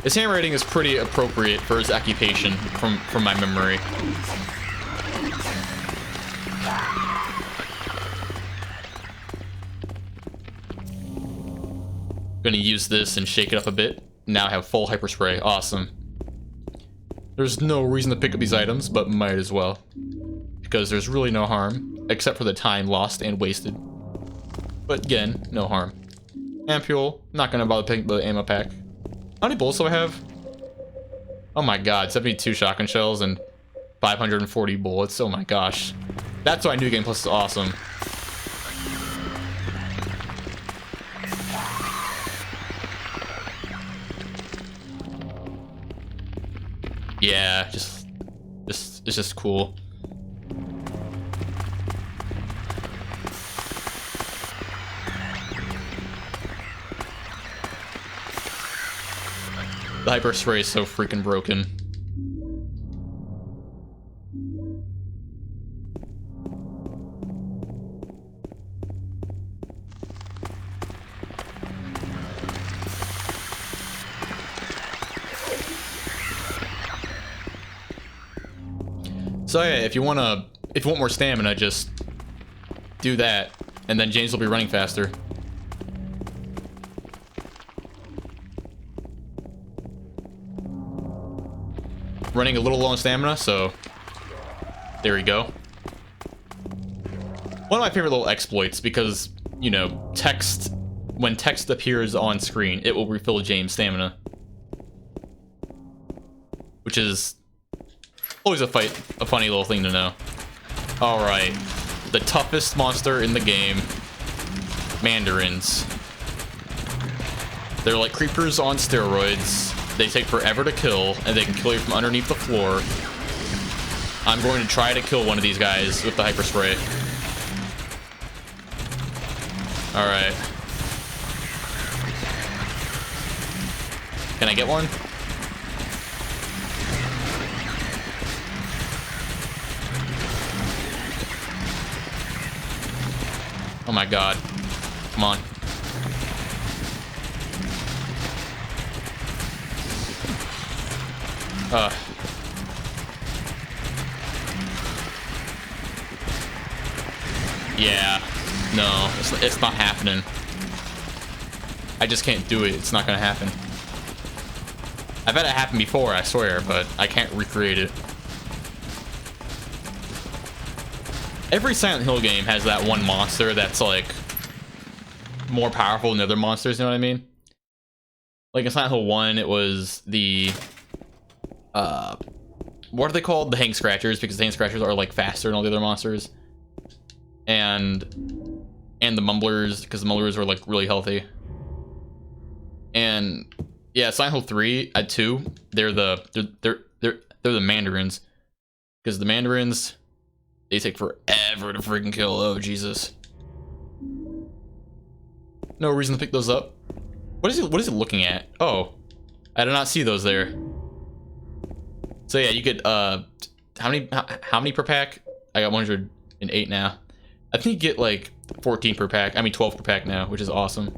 his handwriting is pretty appropriate for his occupation from my memory. Gonna use this and shake it up a bit. Now I have full hyperspray. Awesome. There's no reason to pick up these items, but might as well. Because there's really no harm, except for the time lost and wasted. But again, no harm. Ampule, not gonna bother picking up the ammo pack. How many bullets do I have? Oh my god, 72 shotgun shells and 540 bullets. Oh my gosh. That's why New Game Plus is awesome. Yeah, it's just cool. The hyperspray is so freaking broken. So yeah, if you want more stamina, just do that, and then James will be running faster. Running a little low on stamina, so there we go. One of my favorite little exploits, because, you know, when text appears on screen, it will refill James' stamina. Which is always a funny little thing to know. Alright, the toughest monster in the game, Mandarins. They're like creepers on steroids. They take forever to kill, and they can kill you from underneath the floor. I'm going to try to kill one of these guys with the hyperspray. Alright. Can I get one? Oh my god. Come on. Yeah. No, it's not happening. I just can't do it. It's not gonna happen. I've had it happen before, I swear, but I can't recreate it. Every Silent Hill game has that one monster that's like more powerful than other monsters, you know what I mean? Like in Silent Hill 1, it was the what are they called? The Hang Scratchers, because the Hang Scratchers are like faster than all the other monsters. And the Mumblers, because the Mumblers were like really healthy. And yeah, Silent Hill 3 at 2, they're the Mandarins, because the Mandarins, they take forever to freaking kill. Oh Jesus! No reason to pick those up. What is it looking at? Oh, I did not see those there. So yeah, you get how many per pack? I got 108 now. I think you get like 14 per pack. I mean 12 per pack now, which is awesome.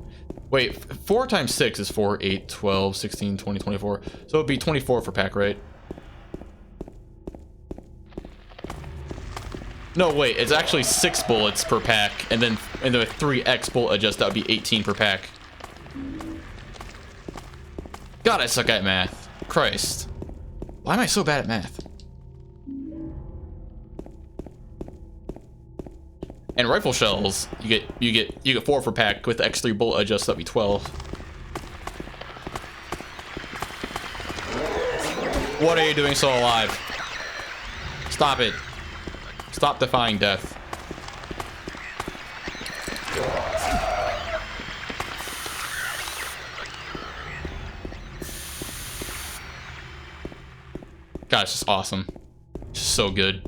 Wait, 4 times 6 is 4, 8, 12, 16, 20, 24. So it'd be 24 per pack, right? No, wait, it's actually 6 bullets per pack, and then the 3x bullet adjust, that would be 18 per pack. God, I suck at math. Christ. Why am I so bad at math? And rifle shells, you get 4 per pack with the X3 bullet adjust, that'd be 12. What are you doing so alive? Stop it. Stop defying death. God, it's just awesome. Just so good.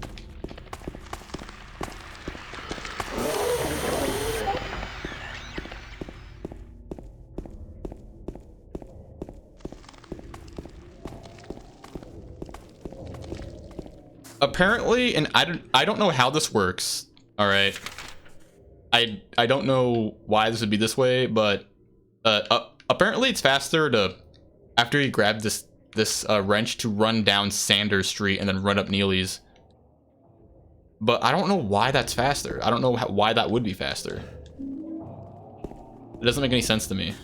Apparently, and I don't know how this works. All right, I don't know why this would be this way, but apparently it's faster to, after you grab this wrench, to run down Sanders Street and then run up Neely's. But I don't know why that's faster. I don't know why that would be faster. It doesn't make any sense to me.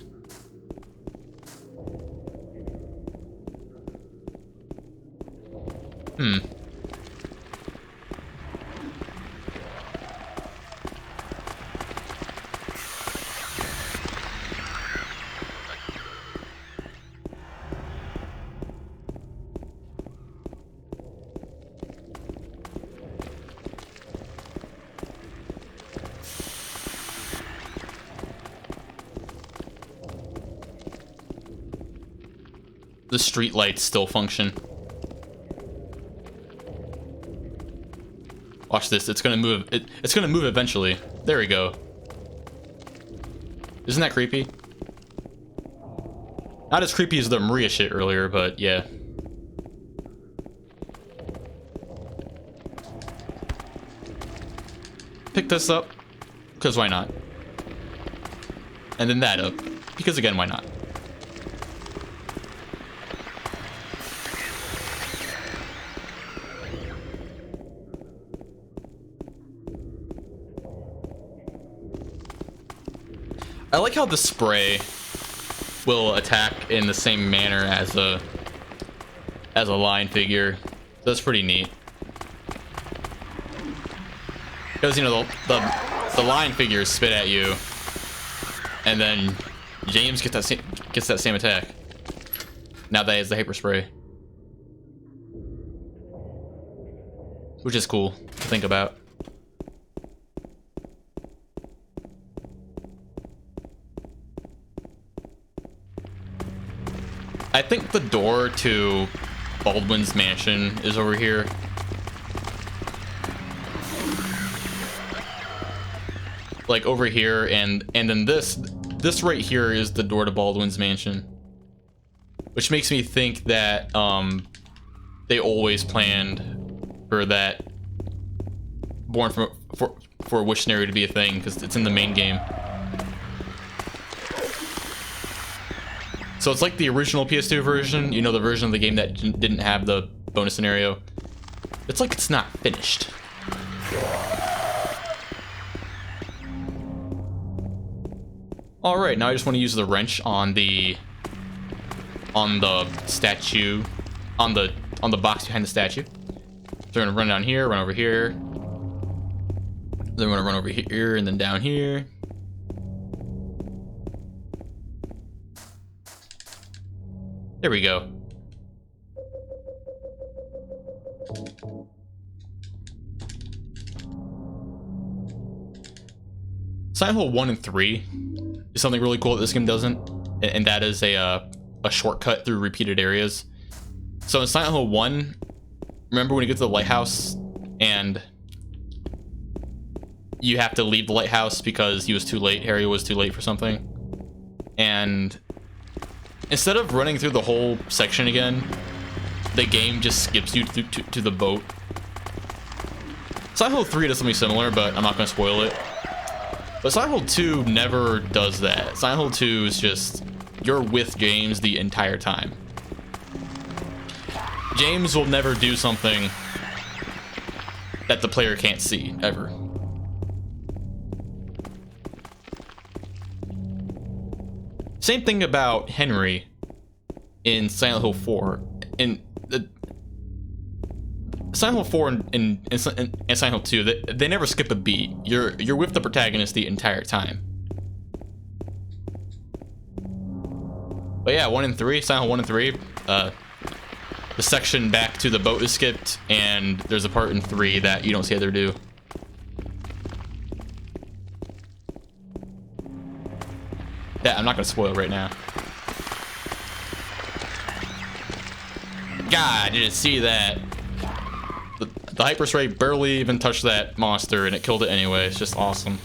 The street lights still function. Watch this. It's gonna move. It's gonna move eventually. There we go. Isn't that creepy? Not as creepy as the Maria shit earlier, but yeah. Pick this up, because why not? And then that up, because again, why not? I like how the spray will attack in the same manner as a line figure. That's pretty neat. Because, you know, the line figures spit at you, and then James gets that same attack. Now that he has the hyper spray, which is cool to think about. I think the door to Baldwin's mansion is over here. Like over here, and then this right here is the door to Baldwin's mansion. Which makes me think that they always planned for that Born for a Wish scenario to be a thing, because it's in the main game. So it's like the original PS2 version, you know, the version of the game that didn't have the bonus scenario. It's like it's not finished. All right, now I just want to use the wrench on the statue, on the box behind the statue. So we're gonna run down here, run over here. Then we're gonna run over here and then down here. There we go. Silent Hill 1 and 3 is something really cool that this game doesn't, and that is a shortcut through repeated areas. So in Silent Hill 1, remember when you get to the lighthouse and you have to leave the lighthouse because he was too late, Harry was too late for something? And instead of running through the whole section again, the game just skips you to the boat. Silent Hill 3 does something similar, but I'm not going to spoil it. But Silent Hill 2 never does that. Silent Hill 2 is just, you're with James the entire time. James will never do something that the player can't see, ever. Same thing about Henry in Silent Hill 4. In Silent Hill 4 and Silent Hill 2, they never skip a beat. You're with the protagonist the entire time. But yeah, 1 and 3, Silent Hill 1 and 3, the section back to the boat is skipped, and there's a part in 3 that you don't see either do. That I'm not gonna spoil right now. God, I didn't see that. The hyper spray barely even touched that monster, and it killed it anyway. It's just awesome.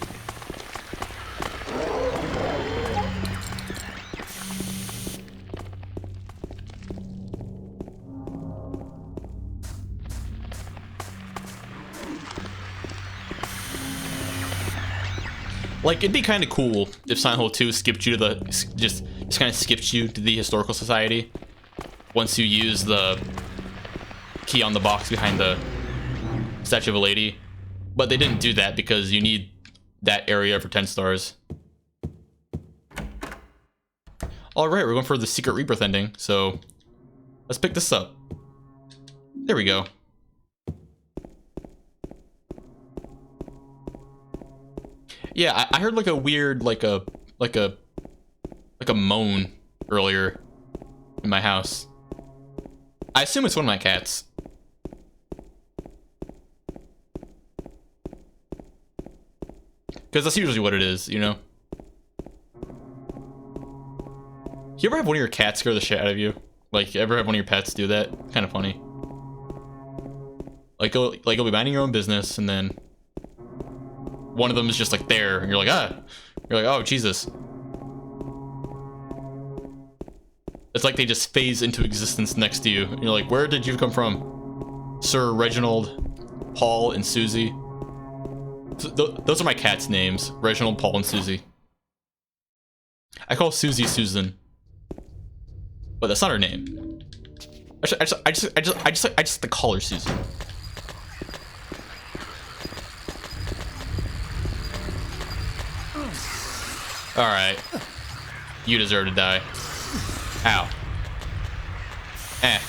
Like, it'd be kind of cool if Silent Hill 2 skipped you to the just kind of skipped you to the historical society once you use the key on the box behind the statue of a lady. But they didn't do that because you need that area for 10 stars. All right, we're going for the secret Rebirth ending, so let's pick this up. There we go. Yeah, I heard like a weird, like a moan earlier in my house. I assume it's one of my cats. Because that's usually what it is, you know? You ever have one of your cats scare the shit out of you? Like, you ever have one of your pets do that? Kind of funny. Like, you'll be minding your own business, and then one of them is just like there, and you're like, ah. You're like, oh, Jesus. It's like they just phase into existence next to you. And you're like, where did you come from? Sir Reginald, Paul, and Susie. So those are my cats' names. Reginald, Paul, and Susie. I call Susie Susan. But that's not her name. I just like to call her Susan. Alright. You deserve to die. Ow. Eh.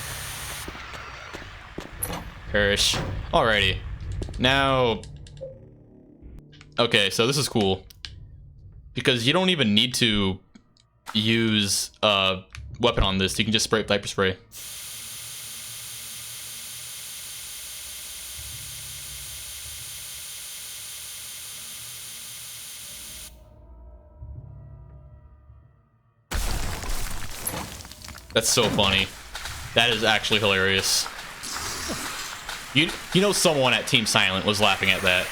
Perish. Alrighty. Now... Okay, so this is cool. Because you don't even need to use a weapon on this. You can just spray it with hyper spray. That's so funny. That is actually hilarious. You know someone at Team Silent was laughing at that.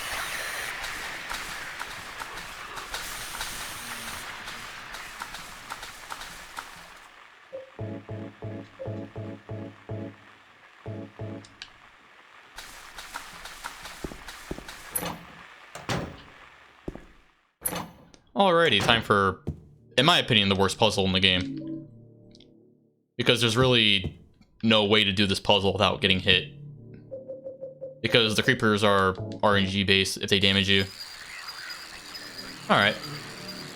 Alrighty, time for, in my opinion, the worst puzzle in the game. because there's really no way to do this puzzle without getting hit. Because the creepers are RNG based if they damage you. Alright.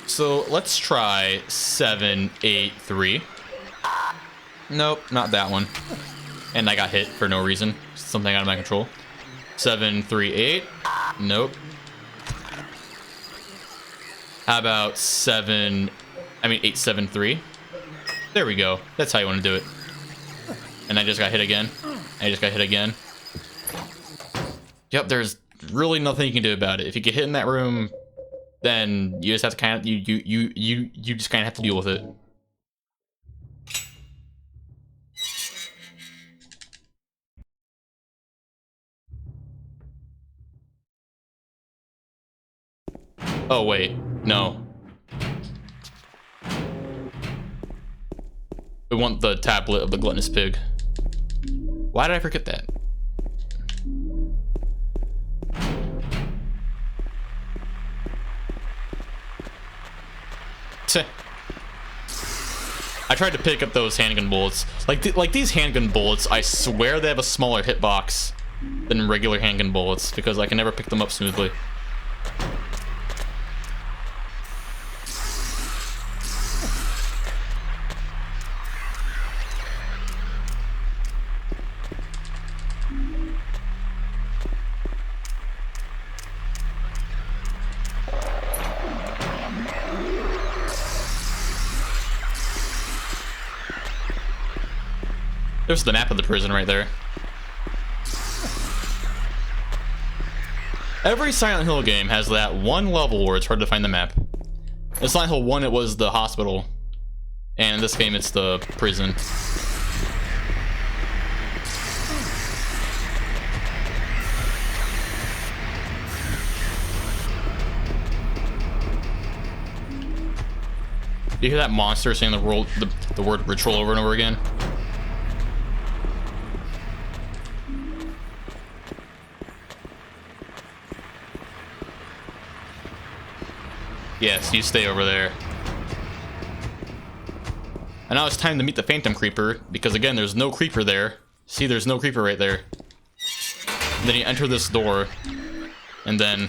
So let's try 7, 8, 3. Nope, not that one. And I got hit for no reason. Something out of my control. 7, 3, 8. Nope. How about 8, 7, 3? There we go. That's how you want to do it. And I just got hit again. I just got hit again. Yep, there's really nothing you can do about it. If you get hit in that room, then you just have to kind of you just kind of have to deal with it. Oh wait, no. We want the tablet of the gluttonous pig. Why did I forget that? I tried to pick up those handgun bullets. Like these handgun bullets, I swear they have a smaller hitbox than regular handgun bullets because I can never pick them up smoothly. There's the map of the prison right there. Every Silent Hill game has that one level where it's hard to find the map. In Silent Hill 1, it was the hospital. And in this game, it's the prison. Do you hear that monster saying the word ritual over and over again? Yes, you stay over there. And now it's time to meet the Phantom Creeper, because again, there's no creeper there. See, there's no creeper right there. And then you enter this door, and then...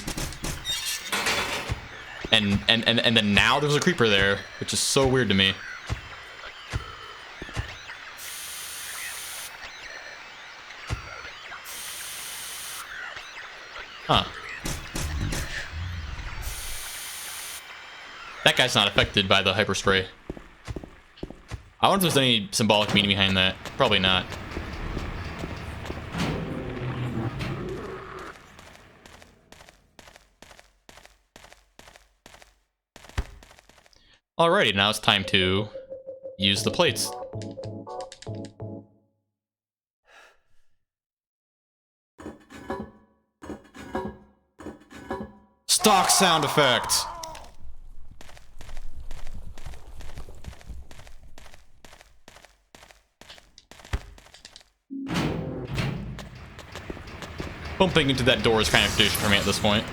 And then now there's a creeper there, which is so weird to me. Huh. That guy's not affected by the hyper spray. I wonder if there's any symbolic meaning behind that. Probably not. Alrighty, now it's time to use the plates. Stock sound effect. Bumping into that door is kind of tradition for me at this point.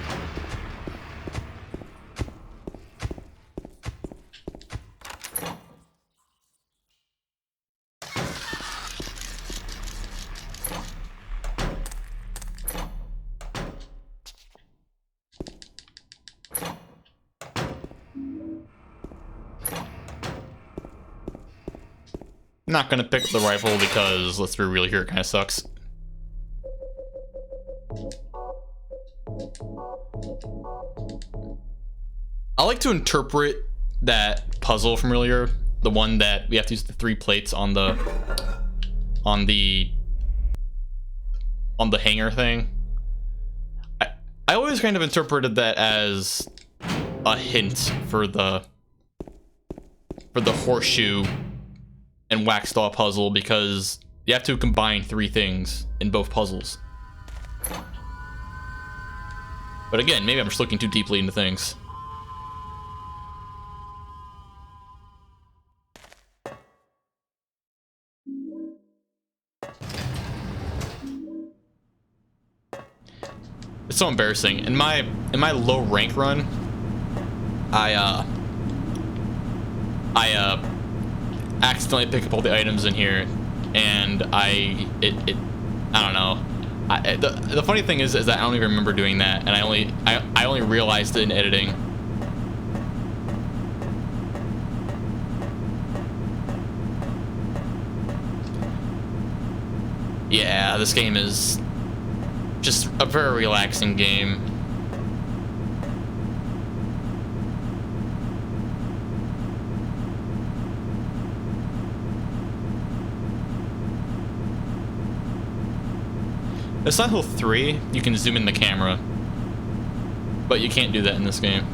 Not gonna pick up the rifle because, let's be real here, it kind of sucks. I like to interpret that puzzle from earlier, the one that we have to use the 3 plates on the hanger thing. I always kind of interpreted that as a hint for the horseshoe and wax doll puzzle, because you have to combine 3 things in both puzzles. But again, maybe I'm just looking too deeply into things. It's so embarrassing. In my low rank run, accidentally pick up all the items in here, and I don't know. The funny thing is that I don't even remember doing that, and I only realized it in editing. Yeah, this game is just a very relaxing game. In Silent Hill 3, you can zoom in the camera, but you can't do that in this game.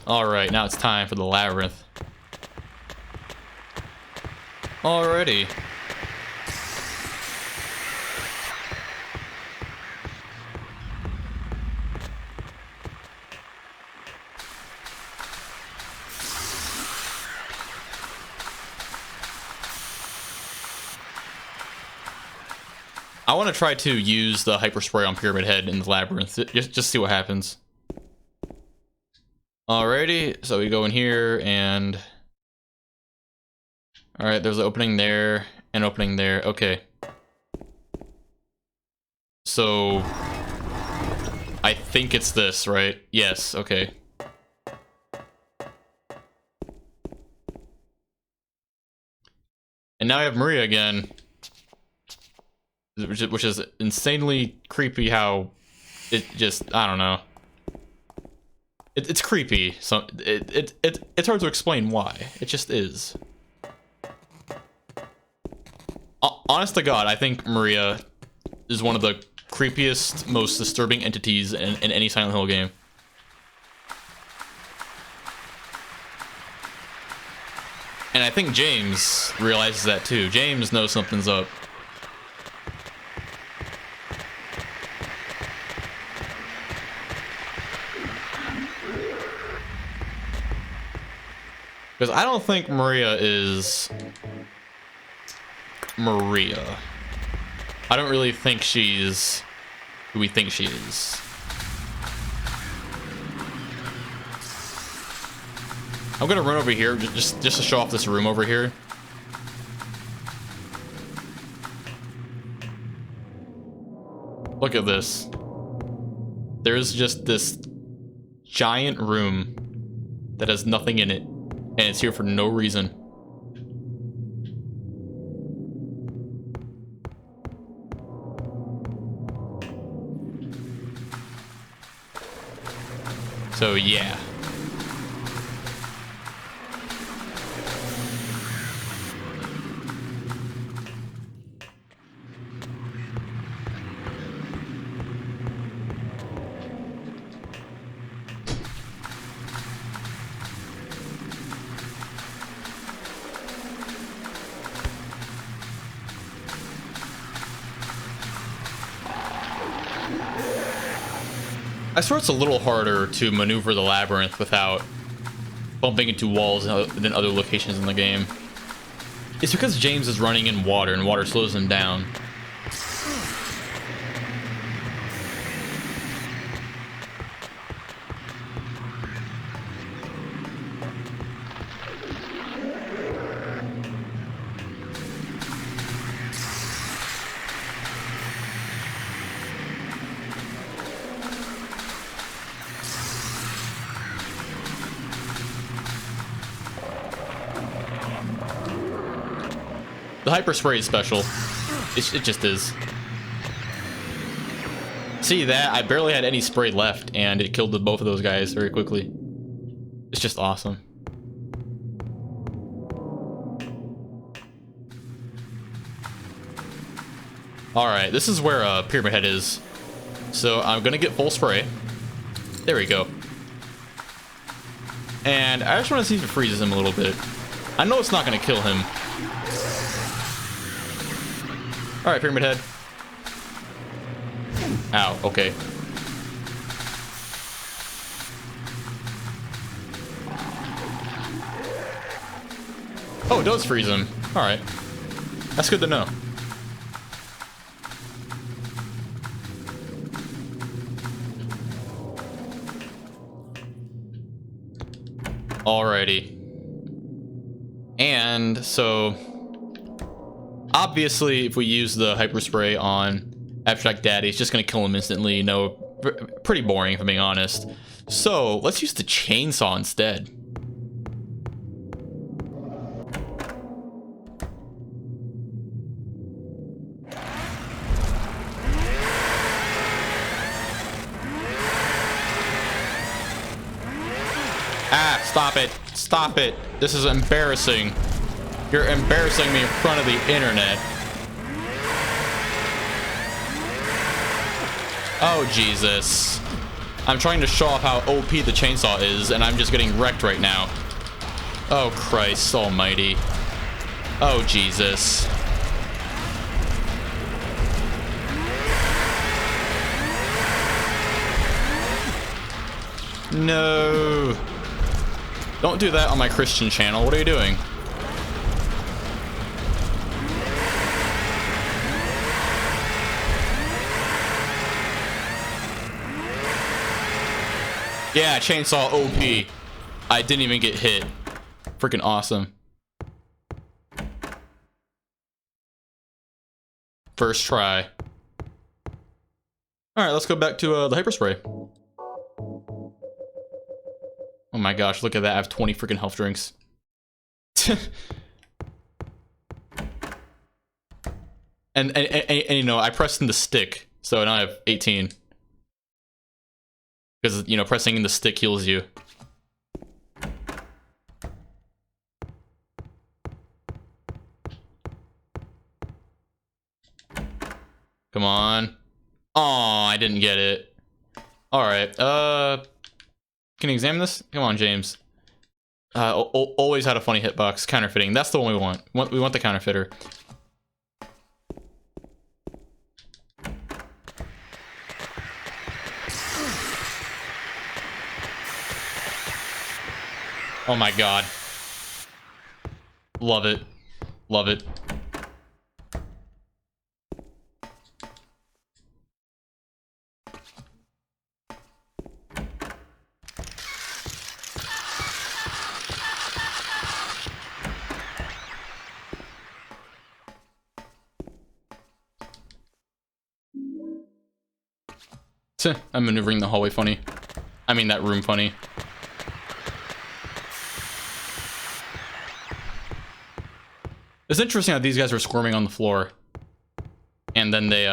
Alright, now it's time for the Labyrinth. Alrighty. I want to try to use the hyper spray on Pyramid Head in the Labyrinth, just see what happens. Alrighty, so we go in here and... Alright, there's an opening there, and opening there, okay. So... I think it's this, right? Yes, okay. And now I have Maria again. Which is insanely creepy how it just, I don't know. It's creepy, so it's hard to explain why. It just is. Honest to God, I think Maria is one of the creepiest, most disturbing entities in any Silent Hill game. And I think James realizes that too. James knows something's up. Because I don't think Maria is Maria. I don't really think she's who we think she is. I'm gonna run over here just to show off this room over here. Look at this. There's just this giant room that has nothing in it. And it's here for no reason. So yeah. I swear it's a little harder to maneuver the Labyrinth without bumping into walls than other locations in the game. It's because James is running in water, and water slows him down. The hyper spray is special. It just is. See that? I barely had any spray left, and it killed both of those guys very quickly. It's just awesome. Alright, this is where Pyramid Head is. So I'm gonna get full spray. There we go. And I just want to see if it freezes him a little bit. I know it's not gonna kill him. Alright, Pyramid Head. Ow, okay. Oh, it does freeze him. Alright. That's good to know. Alrighty. And so obviously if we use the hyper spray on Abstract Daddy, it's just gonna kill him instantly. You know, pretty boring if I'm being honest. So let's use the chainsaw instead. Ah, stop it. Stop it. This is embarrassing. You're embarrassing me in front of the internet. Oh, Jesus. I'm trying to show off how OP the chainsaw is, and I'm just getting wrecked right now. Oh, Christ almighty. Oh, Jesus. No. Don't do that on my Christian channel. What are you doing? Yeah, chainsaw OP. I didn't even get hit. Freaking awesome. First try. Alright, let's go back to the hyperspray. Oh my gosh, look at that. I have 20 freaking health drinks. and you know, I pressed in the stick, so now I have 18. Because, you know, pressing in the stick heals you. Come on. Aw, I didn't get it. Alright, can you examine this? Come on, James. Always had a funny hitbox. Counterfeiting. That's the one we want. We want the counterfeiter. Oh my god. Love it. Love it. I'm maneuvering the hallway funny. I mean that room funny. It's interesting how these guys are squirming on the floor. And then they,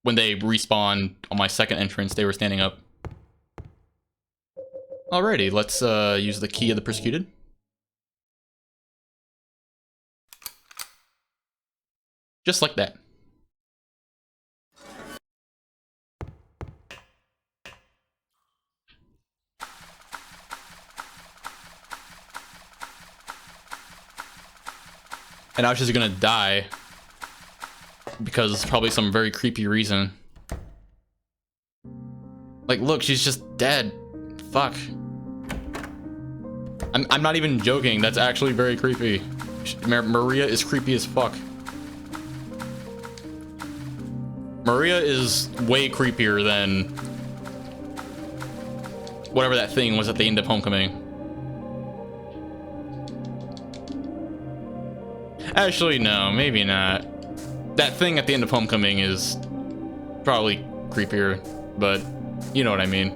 when they respawn on my second entrance, they were standing up. Alrighty, let's use the key of the persecuted. Just like that. And now she's gonna die because probably some very creepy reason. Like, look, she's just dead. Fuck. I'm not even joking. That's actually very creepy. Maria is creepy as fuck. Maria is way creepier than whatever that thing was at the end of Homecoming. Actually, no, maybe not. That thing at the end of Homecoming is probably creepier, but you know what I mean.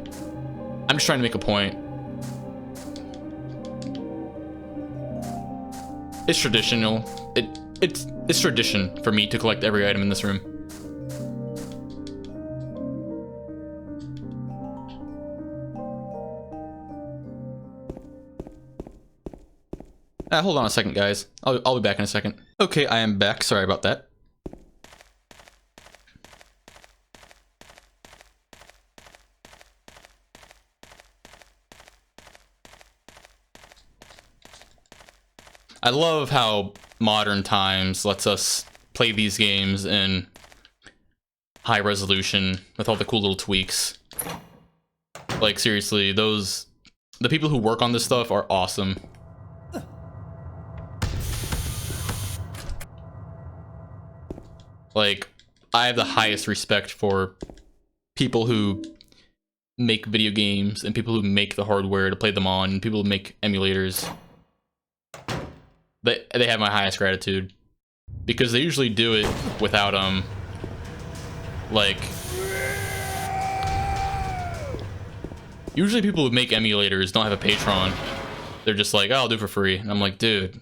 I'm just trying to make a point. It's traditional. It's tradition for me to collect every item in this room. Hold on a second, guys. I'll be back in a second. Okay, I am back. Sorry about that. I love how modern times lets us play these games in high resolution with all the cool little tweaks. Like, seriously, the people who work on this stuff are awesome. Like, I have the highest respect for people who make video games and people who make the hardware to play them on, and people who make emulators. They have my highest gratitude, because they usually do it without like, usually people who make emulators don't have a Patreon. They're just like, oh, I'll do it for free. And I'm like, dude,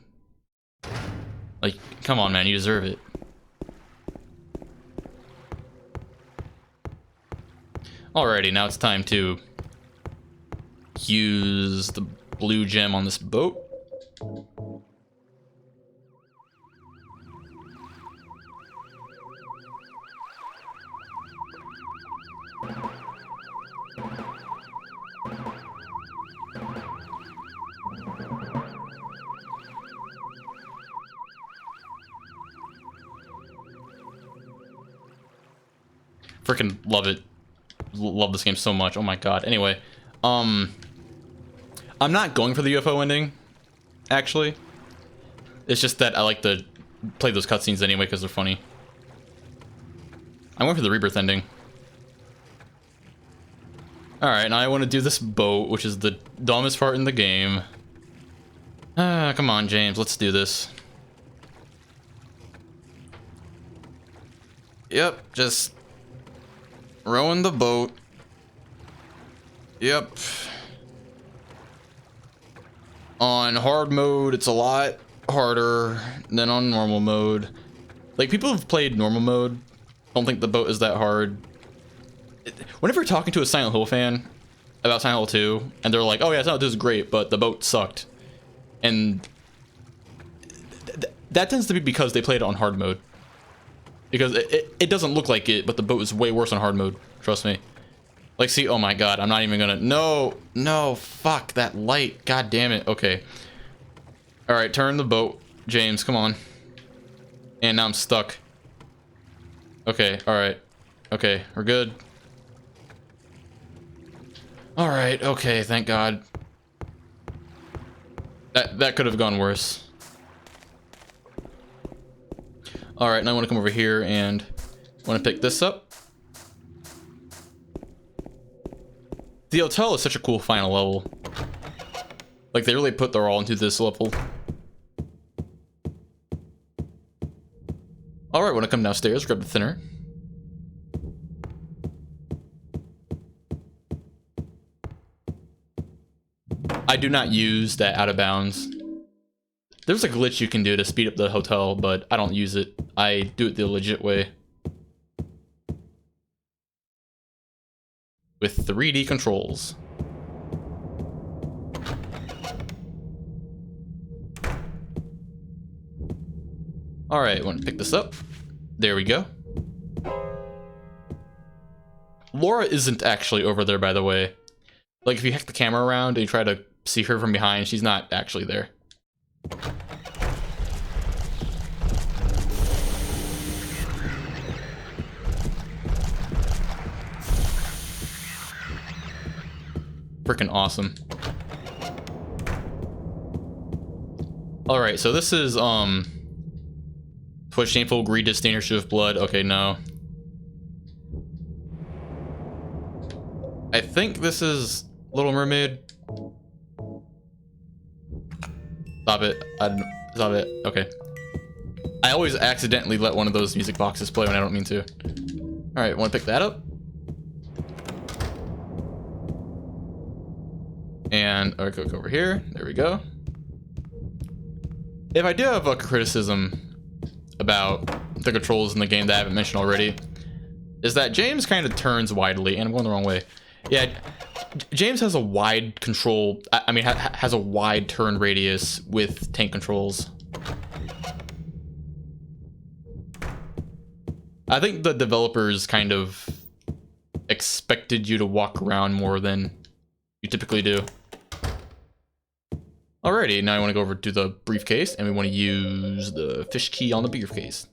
like, come on, man, you deserve it. Alrighty, now it's time to use the blue gem on this boat. Freaking love it. Love this game so much. Oh my god. Anyway, I'm not going for the UFO ending, actually. It's just that I like to play those cutscenes anyway because they're funny. I went for the Rebirth ending. Alright, now I want to do this boat, which is the dumbest part in the game. Ah, come on, James, let's do this. Yep, just rowing the boat. Yep. On hard mode, it's a lot harder than on normal mode. Like, people who've played normal mode don't think the boat is that hard. Whenever you're talking to a Silent Hill fan about Silent Hill 2, and they're like, oh yeah, Silent Hill 2 is great, but the boat sucked. And that tends to be because they played it on hard mode. Because it doesn't look like it, but the boat is way worse on hard mode. Trust me. Like, see, oh my god, I'm not even gonna... No, fuck, that light. God damn it. Okay. Alright, turn the boat. James, come on. And now I'm stuck. Okay, alright. Okay, we're good. Alright, okay, thank god. That could have gone worse. Alright, now I want to come over here and want to pick this up. The hotel is such a cool final level. Like, they really put their all into this level. Alright, want to come downstairs, grab the thinner. I do not use that out of bounds. There's a glitch you can do to speed up the hotel, but I don't use it. I do it the legit way. With 3D controls. Alright, want to pick this up. There we go. Laura isn't actually over there, by the way. Like, if you hack the camera around and you try to see her from behind, she's not actually there. Freaking awesome. Alright, so this is, what shameful, greed, disdain, of blood. Okay, no. I think this is Little Mermaid. Stop it. Stop it. Okay. I always accidentally let one of those music boxes play when I don't mean to. Alright, want to pick that up? And I'll go over here. There we go. If I do have a criticism about the controls in the game that I haven't mentioned already, is that James kind of turns widely, and I'm going the wrong way. Yeah, James has a wide control, I mean, has a wide turn radius with tank controls. I think the developers kind of expected you to walk around more than you typically do. Alrighty, now I want to go over to the briefcase, and we want to use the fish key on the briefcase.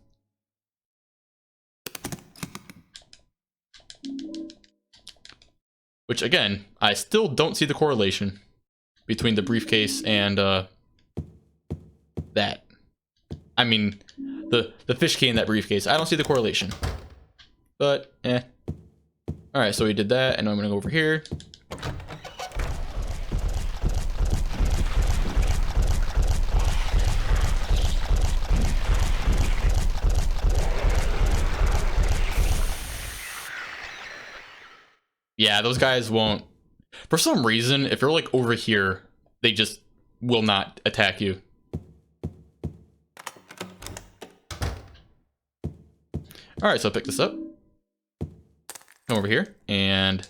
Which, again, I still don't see the correlation between the briefcase and that. I mean, the fish key in that briefcase. I don't see the correlation, but eh. All right, so we did that, and I'm gonna go over here. Yeah, those guys won't. For some reason, if you're like over here, they just will not attack you. All right, so I'll pick this up. Come over here and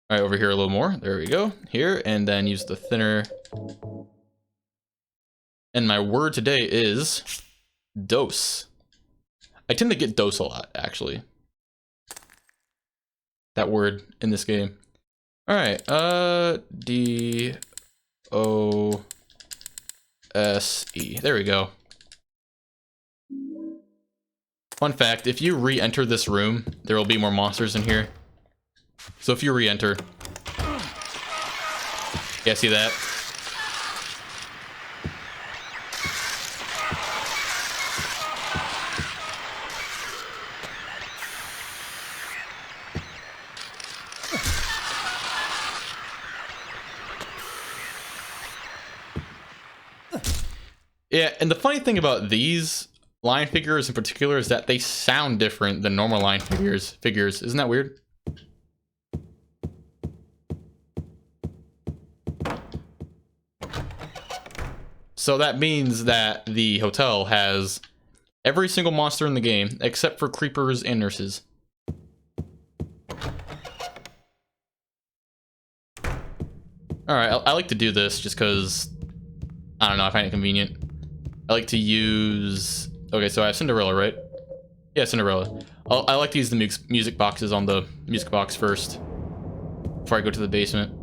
all right, over here a little more. There we go. Here, and then use the thinner. And my word today is dose. I tend to get dose a lot, actually. That word in this game. All right, D-O-S-E. There we go. Fun fact, if you re-enter this room, there will be more monsters in here. So if you re-enter... Yeah, see that? Yeah, and the funny thing about these line figures in particular is that they sound different than normal line figures. Isn't that weird? So that means that the hotel has every single monster in the game except for creepers and nurses. Alright, I like to do this just because, I don't know, I find it convenient. I like to use... Okay, so I have Cinderella, right? Yeah, Cinderella. I like to use the music boxes on the music box first before I go to the basement.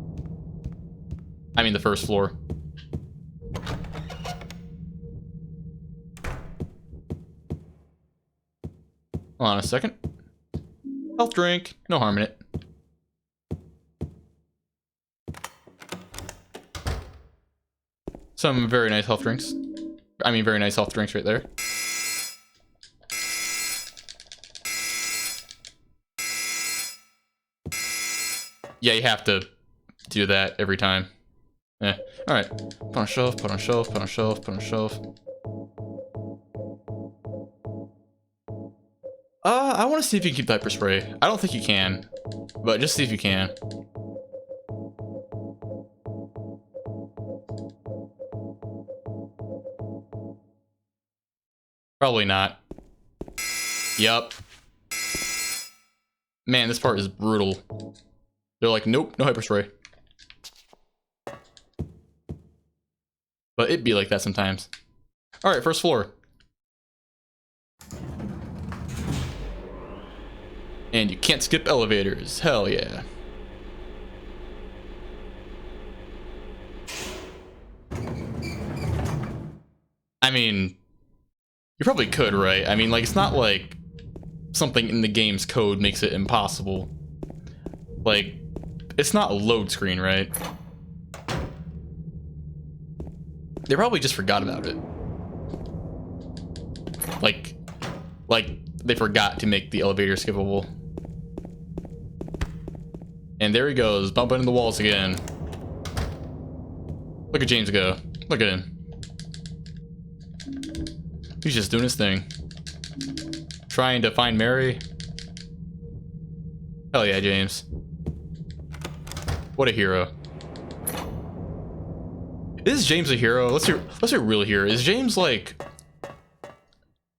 I mean the first floor. Hold on a second. Health drink. No harm in it. Some very nice health drinks. I mean, very nice health drinks right there. Yeah, you have to do that every time. Yeah. Alright. Put on shelf, put on shelf, put on shelf, put on shelf. I want to see if you can keep the hyper spray. I don't think you can, but just see if you can. Probably not. Yup. Man, this part is brutal. They're like, nope, no hyper spray. But it'd be like that sometimes. Alright, first floor. And you can't skip elevators. Hell yeah. I mean, you probably could, right? I mean, like, it's not like something in the game's code makes it impossible. Like, it's not a load screen, right? They probably just forgot about it. Like they forgot to make the elevator skippable. And there he goes, bumping into the walls again. Look at James go. Look at him. He's just doing his thing. Trying to find Mary. Hell yeah, James. What a hero. Is James a hero? Let's hear real here. Is James like...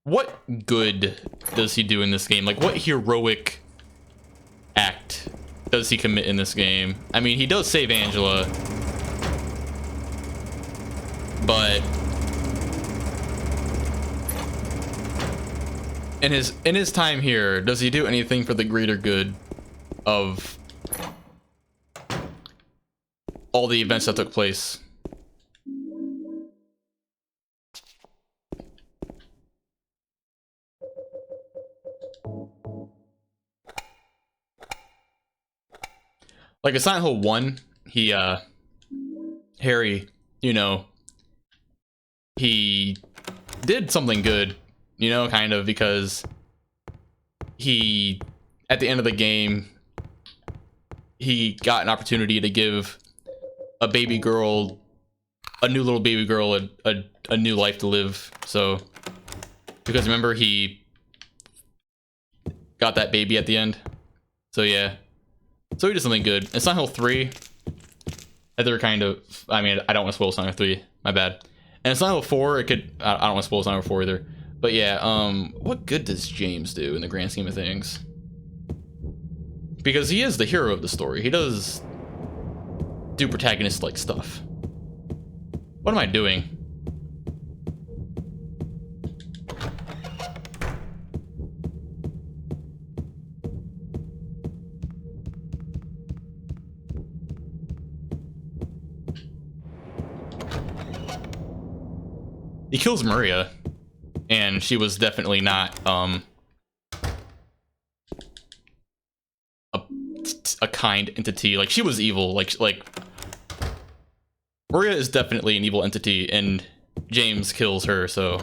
What good does he do in this game? Like, what heroic act does he commit in this game? I mean, he does save Angela. But... in his time here, does he do anything for the greater good of all the events that took place? Like, in Silent Hill 1, he, Harry, you know, he did something good you know, kind of, because he, at the end of the game, he got an opportunity to give a baby girl, a new little baby girl, a new life to live. So, because remember, he got that baby at the end. So yeah, so he did something good. In Silent Hill 3, they're kind of, I mean, I don't want to spoil Silent Hill 3, my bad. And in Silent Hill 4, it could, I don't want to spoil Silent Hill 4 either. But yeah, what good does James do in the grand scheme of things? Because he is the hero of the story. He does do protagonist-like stuff. What am I doing? He kills Maria, and she was definitely not a kind entity. Like, she was evil. Like Maria is definitely an evil entity, and James kills her. So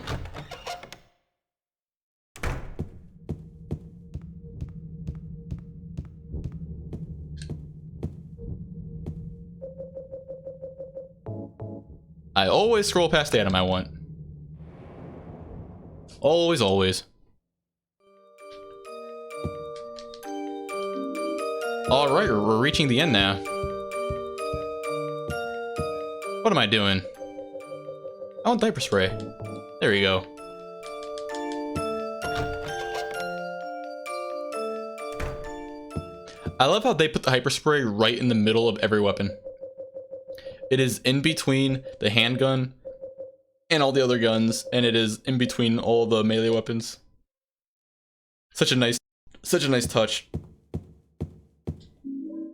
I always scroll past the item I want. Always, always. All right, we're reaching the end now. What am I doing? I want diaper spray. There you go. I love how they put the hyper spray right in the middle of every weapon. It is in between the handgun and all the other guns, and it is in between all the melee weapons. Such a nice touch.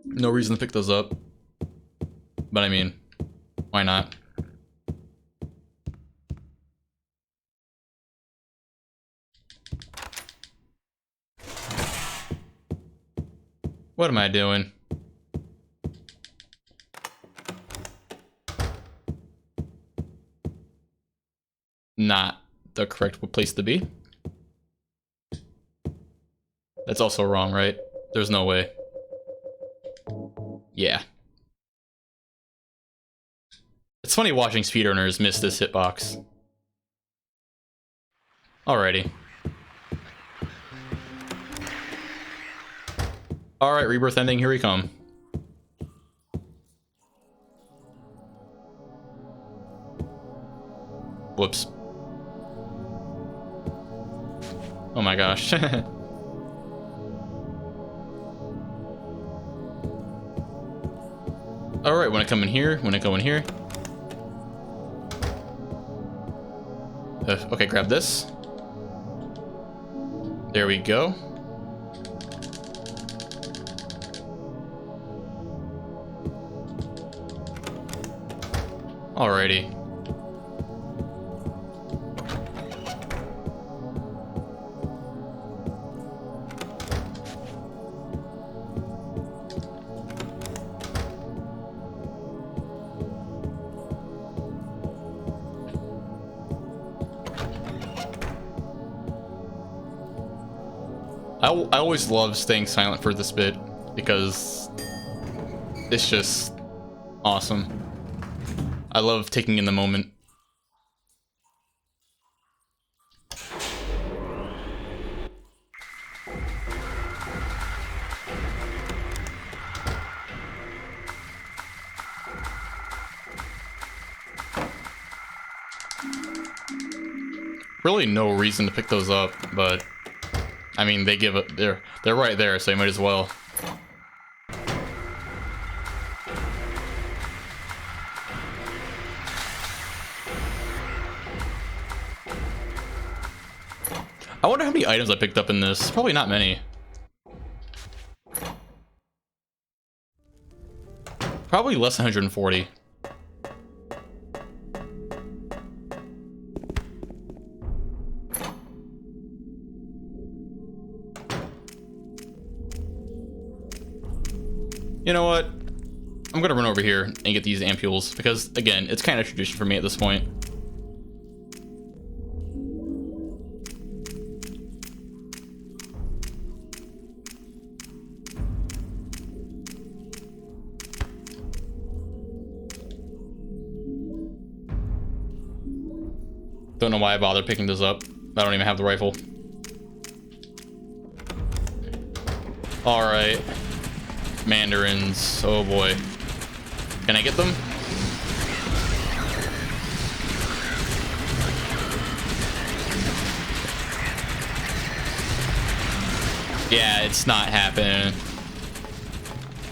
No reason to pick those up, but I mean, why not? What am I doing? Not the correct place to be. That's also wrong, right? There's no way. Yeah. It's funny watching speedrunners miss this hitbox. Alrighty. Alright, Rebirth ending, here we come. Whoops. Oh my gosh. Alright, when I come in here, okay, grab this. There we go. Alrighty. I always love staying silent for this bit because it's just awesome. I love taking in the moment. Really no reason to pick those up, but I mean, they give it, they're right there, so you might as well. I wonder how many items I picked up in this. Probably not many. Probably less than 140. You know what? I'm gonna run over here and get these ampules because, again, it's kind of tradition for me at this point. Don't know why I bothered picking this up. I don't even have the rifle. Alright. Mandarins. Oh boy. Can I get them? Yeah, it's not happening.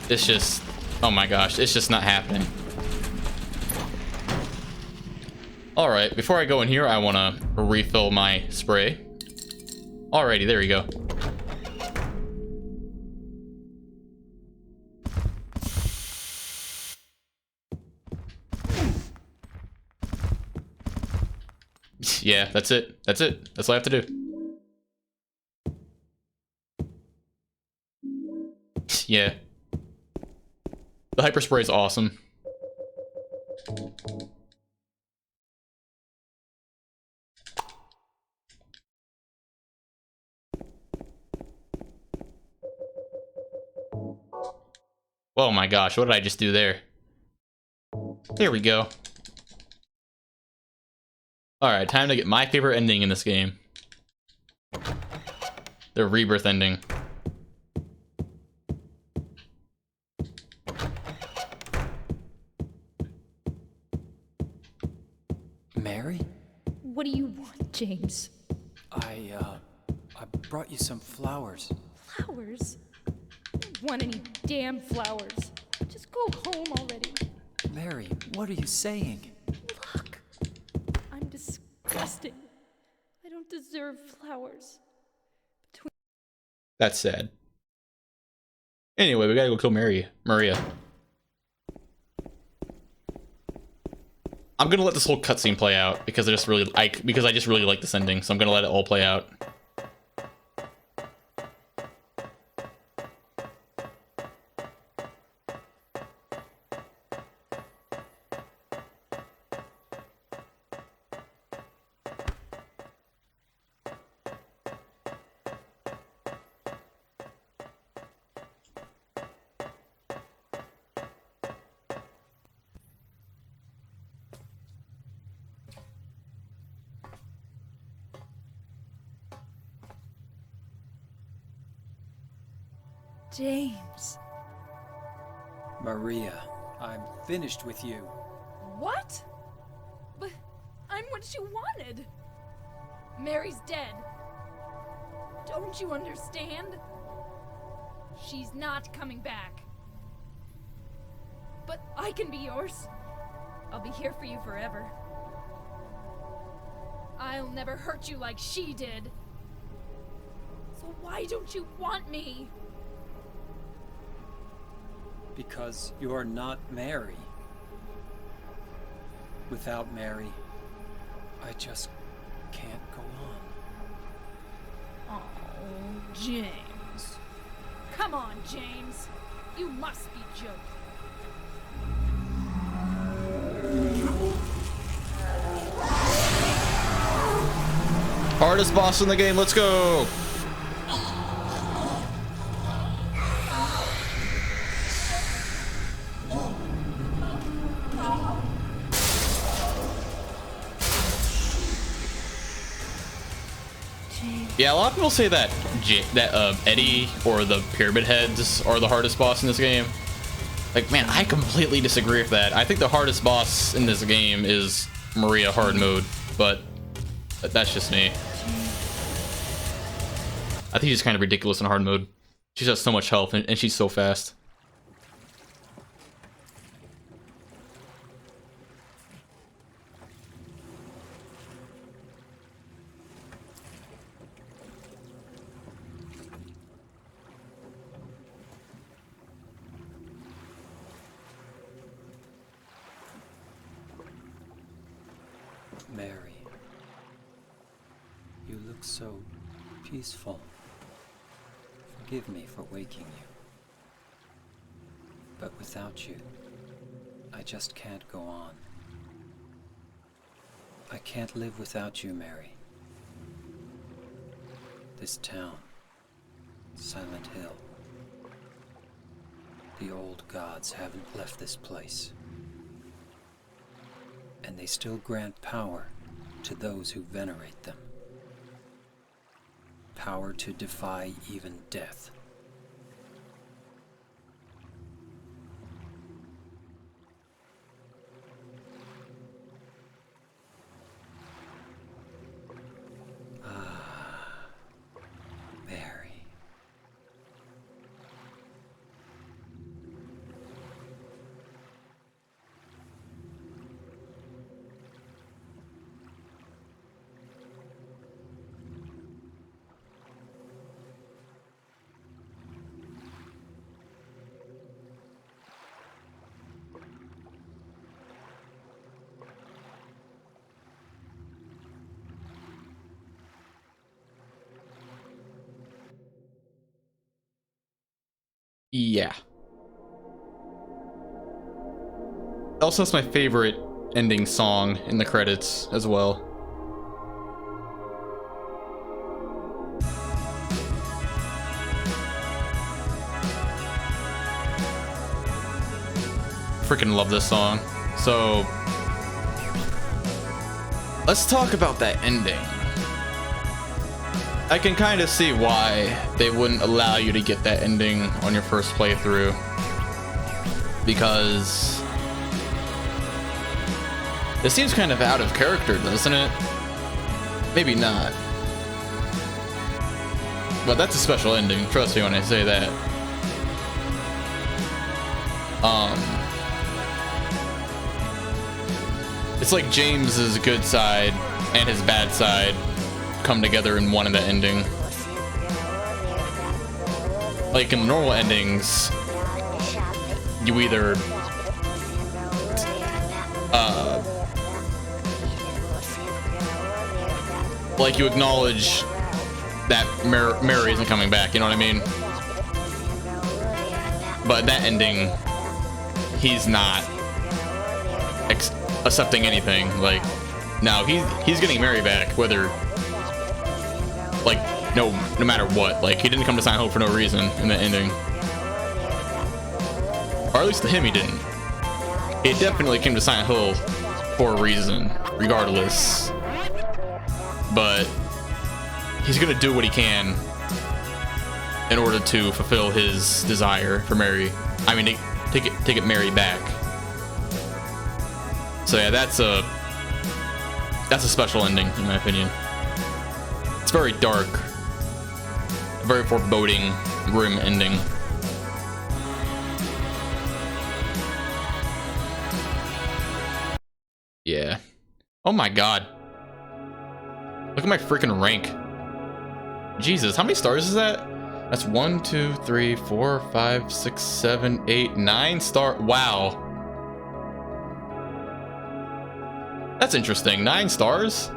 It's just... Oh my gosh, it's just not happening. Alright, before I go in here, I want to refill my spray. Alrighty, there we go. Yeah, that's it. That's it. That's all I have to do. Yeah. The hyper spray is awesome. Oh my gosh, what did I just do there? There we go. Alright, time to get my favorite ending in this game. The Rebirth ending. Mary? What do you want, James? I brought you some flowers. Flowers? I don't want any damn flowers. Just go home already. Mary, what are you saying? Look, I'm disgusting. I don't deserve flowers. That's sad. Anyway, we gotta go kill Maria. I'm gonna let this whole cutscene play out because I just really like this ending, so I'm gonna let it all play out. James. Maria, I'm finished with you. What? But I'm what you wanted. Mary's dead. Don't you understand? She's not coming back. But I can be yours. I'll be here for you forever. I'll never hurt you like she did. So why don't you want me? Because you're not Mary. Without Mary, I just can't go on. Oh, James. Come on, James. You must be joking. Hardest boss in the game, let's go! Yeah, a lot of people say that Eddie or the Pyramid Heads are the hardest boss in this game. Like, man, I completely disagree with that. I think the hardest boss in this game is Maria hard mode, but that's just me. I think she's kind of ridiculous in hard mode. She has so much health and she's so fast. Mary, you look so peaceful. Forgive me for waking you. But without you, I just can't go on. I can't live without you, Mary. This town, Silent Hill. The old gods haven't left this place. And they still grant power to those who venerate them. Power to defy even death. Mary. Yeah. Also, that's my favorite ending song in the credits as well. Freaking love this song. So, let's talk about that ending. I can kind of see why they wouldn't allow you to get that ending on your first playthrough, because it seems kind of out of character, doesn't it? Maybe not, but that's a special ending, trust me when I say that. It's like James's good side and his bad side come together in one of the ending. Like in normal endings, you either like you acknowledge that Mary isn't coming back, you know what I mean? But that ending, he's not accepting anything. Like, no, he's getting Mary back, whether, like, no matter what. Like, he didn't come to Silent Hill for no reason in the ending, or at least to him he didn't. He definitely came to Silent Hill for a reason, regardless. But he's gonna do what he can in order to fulfill his desire for Mary. I mean, to get Mary back. So yeah, that's a special ending in my opinion. It's very dark, very foreboding, grim ending. Yeah. Oh my god. Look at my freaking rank. Jesus, how many stars is that? That's 1, 2, 3, 4, 5, 6, 7, 8, 9 star. Wow. That's interesting. 9 stars?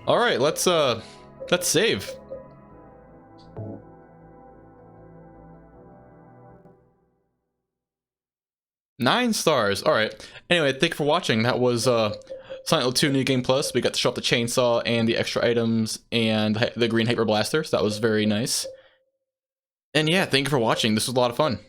All right, let's save. Nine stars. All right. Anyway, thank you for watching. That was Silent Hill 2 New Game Plus. We got to show off the chainsaw and the extra items and the green hyper blaster. So that was very nice. And yeah, thank you for watching. This was a lot of fun.